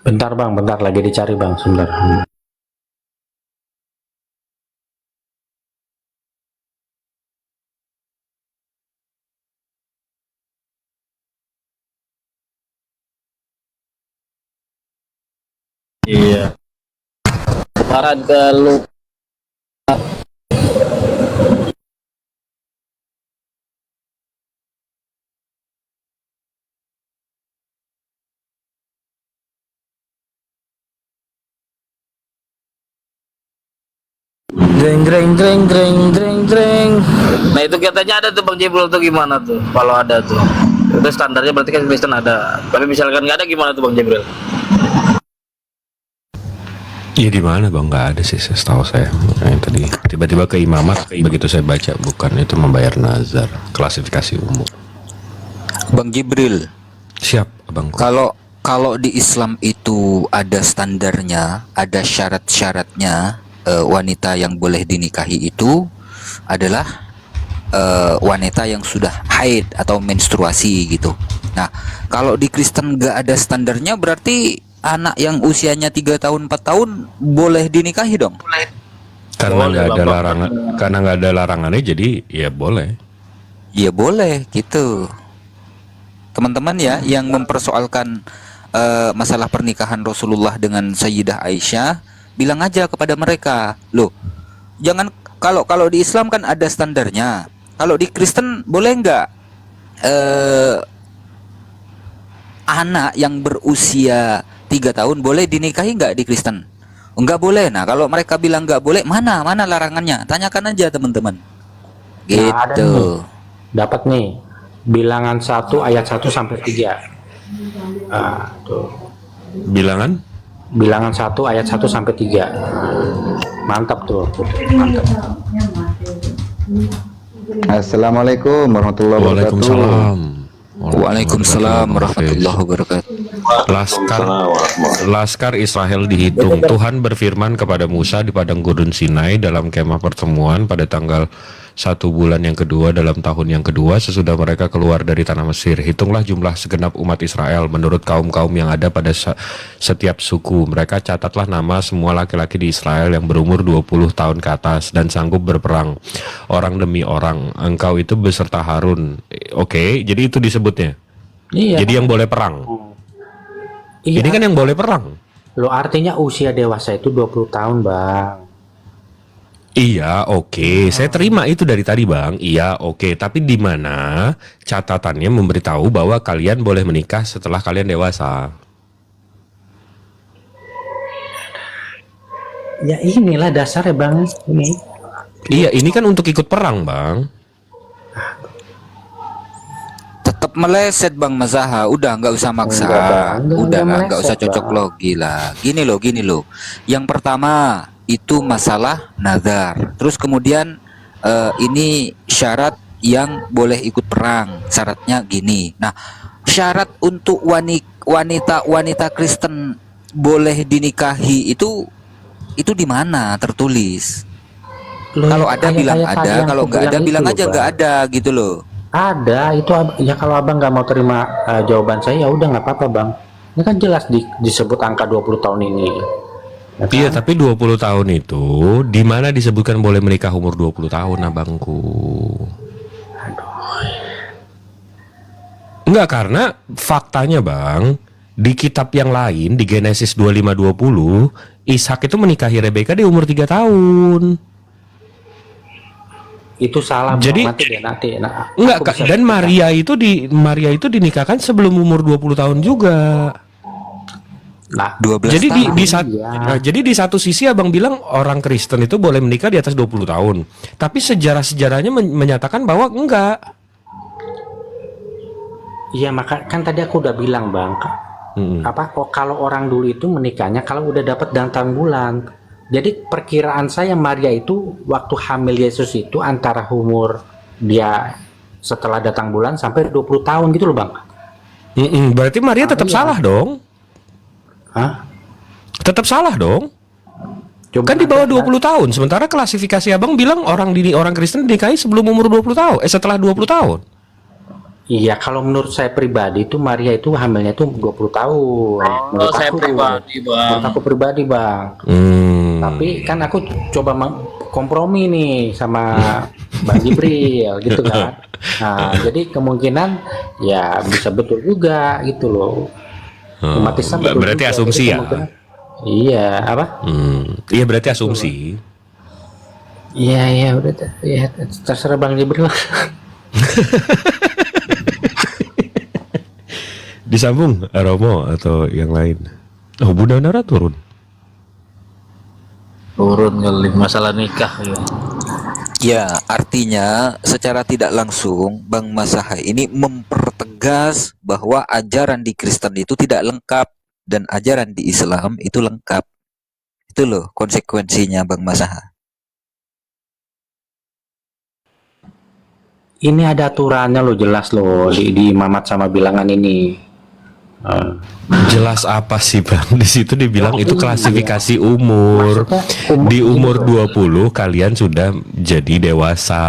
Speaker 12: Bentar bang, bentar lagi dicari bang, sebentar.
Speaker 7: Iya. Keluaran ke lu. Dreng dreng dreng dreng dreng dreng. Nah itu katanya ada tuh Bang Jibril tuh gimana tuh? Kalau ada tuh, itu standarnya berarti kan Kristen ada. Tapi misalkan nggak ada gimana tuh Bang Jibril?
Speaker 4: Iya di mana bang? Nggak ada sih, setahu saya. Makanya tadi tiba-tiba ke imamat, begitu saya baca bukan itu membayar nazar, klasifikasi umum.
Speaker 5: Bang Jibril,
Speaker 4: Siap abang.
Speaker 5: kalau di Islam itu ada standarnya, ada syarat-syaratnya. Wanita yang boleh dinikahi itu adalah wanita yang sudah haid atau menstruasi gitu. Nah, kalau di Kristen nggak ada standarnya, berarti anak yang usianya 3 tahun 4 tahun boleh dinikahi dong?
Speaker 4: Karena nggak ada larangan, karena nggak ada larangannya, jadi ya boleh.
Speaker 5: Ya boleh gitu. Teman-teman ya yang mempersoalkan masalah pernikahan Rasulullah dengan Sayyidah Aisyah, bilang aja kepada mereka, loh, jangan kalau di Islam kan ada standarnya. Kalau di Kristen boleh nggak anak yang berusia 3 tahun boleh dinikahi nggak di Kristen? Nggak boleh. Nah kalau mereka bilang nggak boleh, mana larangannya? Tanyakan aja teman-teman. Gitu.
Speaker 12: Nah, ada nih. Dapat nih bilangan 1 ayat 1 sampai 3. Tuh. Bilangan 1 ayat 1 sampai 3. Mantap tuh. Mantap.
Speaker 14: Assalamualaikum warahmatullahi wabarakatuh.
Speaker 4: Waalaikumsalam.
Speaker 5: Waalaikumsalam warahmatullahi wabarakatuh.
Speaker 4: Laskar Israel dihitung. Tuhan berfirman kepada Musa di padang gurun Sinai dalam kemah pertemuan pada tanggal 1 bulan yang kedua dalam tahun yang kedua sesudah mereka keluar dari tanah Mesir. Hitunglah jumlah segenap umat Israel menurut kaum-kaum yang ada pada setiap suku. Mereka catatlah nama semua laki-laki di Israel yang berumur 20 tahun ke atas dan sanggup berperang orang demi orang. Engkau itu beserta Harun. Oke, jadi itu disebutnya.
Speaker 12: Iya.
Speaker 4: Jadi yang boleh perang.
Speaker 12: Iya.
Speaker 4: Ini kan yang boleh perang.
Speaker 12: Lo artinya usia dewasa itu 20 tahun, Bang.
Speaker 4: Iya, oke. Saya terima itu dari tadi, Bang. Iya, oke. Tapi di mana catatannya memberitahu bahwa kalian boleh menikah setelah kalian dewasa?
Speaker 12: Ya inilah dasarnya, Bang. Ini.
Speaker 4: Iya, ini kan untuk ikut perang, Bang.
Speaker 5: Tetap meleset Bang Mazaha, udah nggak usah maksa, udah nggak usah cocok logi lah. Gini loh. Yang pertama itu masalah nazar. Terus kemudian ini syarat yang boleh ikut perang. Syaratnya gini. Nah, syarat untuk wanita Kristen boleh dinikahi itu di mana tertulis? Kalau ada bilang ada, kalau nggak ada bilang aja nggak ada gitu loh.
Speaker 12: Ada itu ya, kalau abang nggak mau terima jawaban saya ya udah nggak apa-apa bang. Ini kan jelas disebut angka 20 tahun ini. Ya kan?
Speaker 4: Iya, tapi 20 tahun itu di mana disebutkan boleh menikah umur 20 tahun, abangku? Enggak, karena faktanya bang, di kitab yang lain di Genesis 25:20, Ishak itu menikahi Rebeka di umur 3 tahun.
Speaker 12: Itu salah.
Speaker 4: Jadi
Speaker 12: nanti.
Speaker 4: enggak, dan Maria itu dinikahkan sebelum umur 20 tahun juga.
Speaker 12: Nah,
Speaker 5: 12
Speaker 4: jadi
Speaker 5: tahun.
Speaker 4: Jadi di satu sisi abang bilang orang Kristen itu boleh menikah di atas 20 tahun. Tapi sejarah-sejarahnya menyatakan bahwa enggak.
Speaker 12: Iya, maka kan tadi aku udah bilang bang, kalau orang dulu itu menikahnya kalau udah dapat datang bulan. Jadi perkiraan saya Maria itu waktu hamil Yesus itu antara umur dia setelah datang bulan sampai 20 tahun gitu loh bang.
Speaker 4: Berarti Maria tetap salah dong.
Speaker 12: Hah?
Speaker 4: Tetap salah dong. Kan di bawah 20 tahun. Sementara klasifikasi abang bilang orang Kristen dinikahi sebelum umur 20 tahun. Setelah 20 tahun.
Speaker 12: Iya, kalau menurut saya pribadi itu Maria itu hamilnya itu 20 tahun.
Speaker 7: Oh, saya pribadi, Bang.
Speaker 12: Menurut aku pribadi, Bang. Tapi kan aku coba kompromi nih sama Bang Jibril gitu kan. Nah, jadi kemungkinan ya bisa betul juga gitu loh. Umat Islam betul
Speaker 4: Berarti
Speaker 12: juga.
Speaker 4: asumsi
Speaker 12: Jadi
Speaker 4: ya?
Speaker 12: Iya, apa?
Speaker 4: Iya berarti asumsi.
Speaker 12: Iya, udah ya, terserah Bang Jibril.
Speaker 4: Disambung Romo atau yang lain? Oh, Bunda Nara turun.
Speaker 7: Turun kali masalah nikah ya.
Speaker 5: Ya, artinya secara tidak langsung Bang Masaha ini mempertegas bahwa ajaran di Kristen itu tidak lengkap dan ajaran di Islam itu lengkap. Itu loh konsekuensinya Bang Masaha.
Speaker 12: Ini ada aturannya loh, jelas loh di Mamat sama bilangan ini.
Speaker 4: Jelas apa sih Bang? Di situ dibilang itu klasifikasi umur. Di umur 20 kalian sudah jadi dewasa.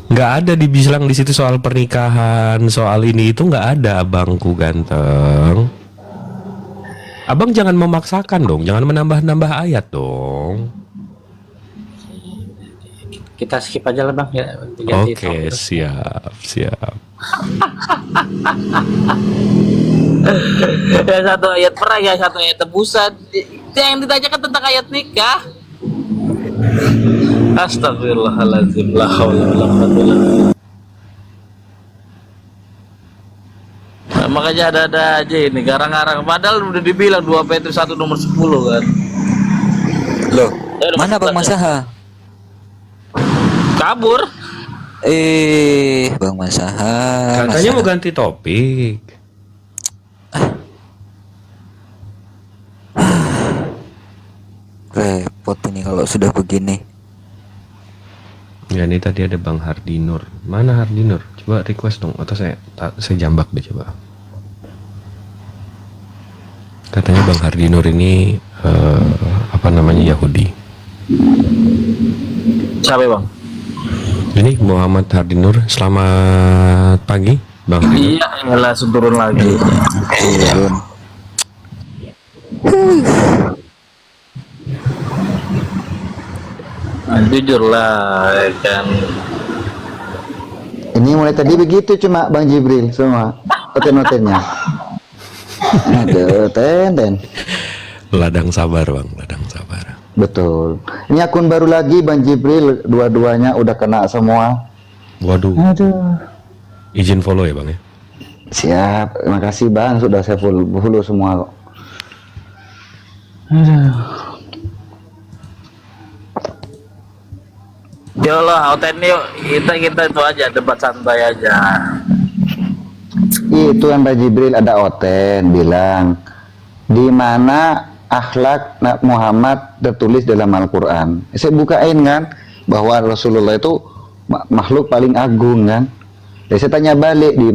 Speaker 4: Nggak ada dibilang di situ soal pernikahan, soal ini itu nggak ada, abangku ganteng. Abang jangan memaksakan dong, jangan menambah-nambah ayat dong.
Speaker 12: Kita skip aja lah Bang ya.
Speaker 4: Oke, siap.
Speaker 7: Ya satu ayat perang, ya satu ayat tebusan. Yang ditanyakan tentang ayat nikah. Astagfirullahaladzim. La haula wala quwwata illa billah. Nah, makanya ada-ada aja ini garang-garang. Padahal udah dibilang 2 Petrus 1 nomor 10 kan.
Speaker 5: Loh, mana Bang Masaha?
Speaker 7: Kabur.
Speaker 5: Bang Masaha.
Speaker 4: Katanya mau ganti topik.
Speaker 5: Repot ini kalau sudah begini.
Speaker 4: Ya ini tadi ada Bang Hardinur. Mana Hardinur? Coba request dong atau saya jambak deh coba. Katanya Bang Hardinur ini apa namanya Yahudi.
Speaker 7: Siapa Bang?
Speaker 4: Ini Muhammad Hardinur. Selamat pagi Bang Hardinur.
Speaker 7: Iya, langsung turun lagi.
Speaker 5: Turun.
Speaker 7: Jujur lah kan.
Speaker 14: Ini mulai tadi begitu cuma Bang Jibril semua noten-notennya. Aduh, ten.
Speaker 4: Ladang sabar Bang, ladang sabar.
Speaker 14: Betul. Ini akun baru lagi Bang Jibril, dua-duanya udah kena semua.
Speaker 4: Waduh.
Speaker 14: Aduh.
Speaker 4: Izin follow ya Bang ya.
Speaker 14: Siap, terima kasih Bang, sudah saya follow semua. Aduh.
Speaker 7: Ya Allah, Oten yuk, kita itu aja debat santai aja.
Speaker 14: Itu yang Bang Jibril ada Oten bilang di mana akhlak Muhammad tertulis dalam Al-Quran. Saya bukain kan bahwa Rasulullah itu makhluk paling agung kan. Jadi saya tanya balik di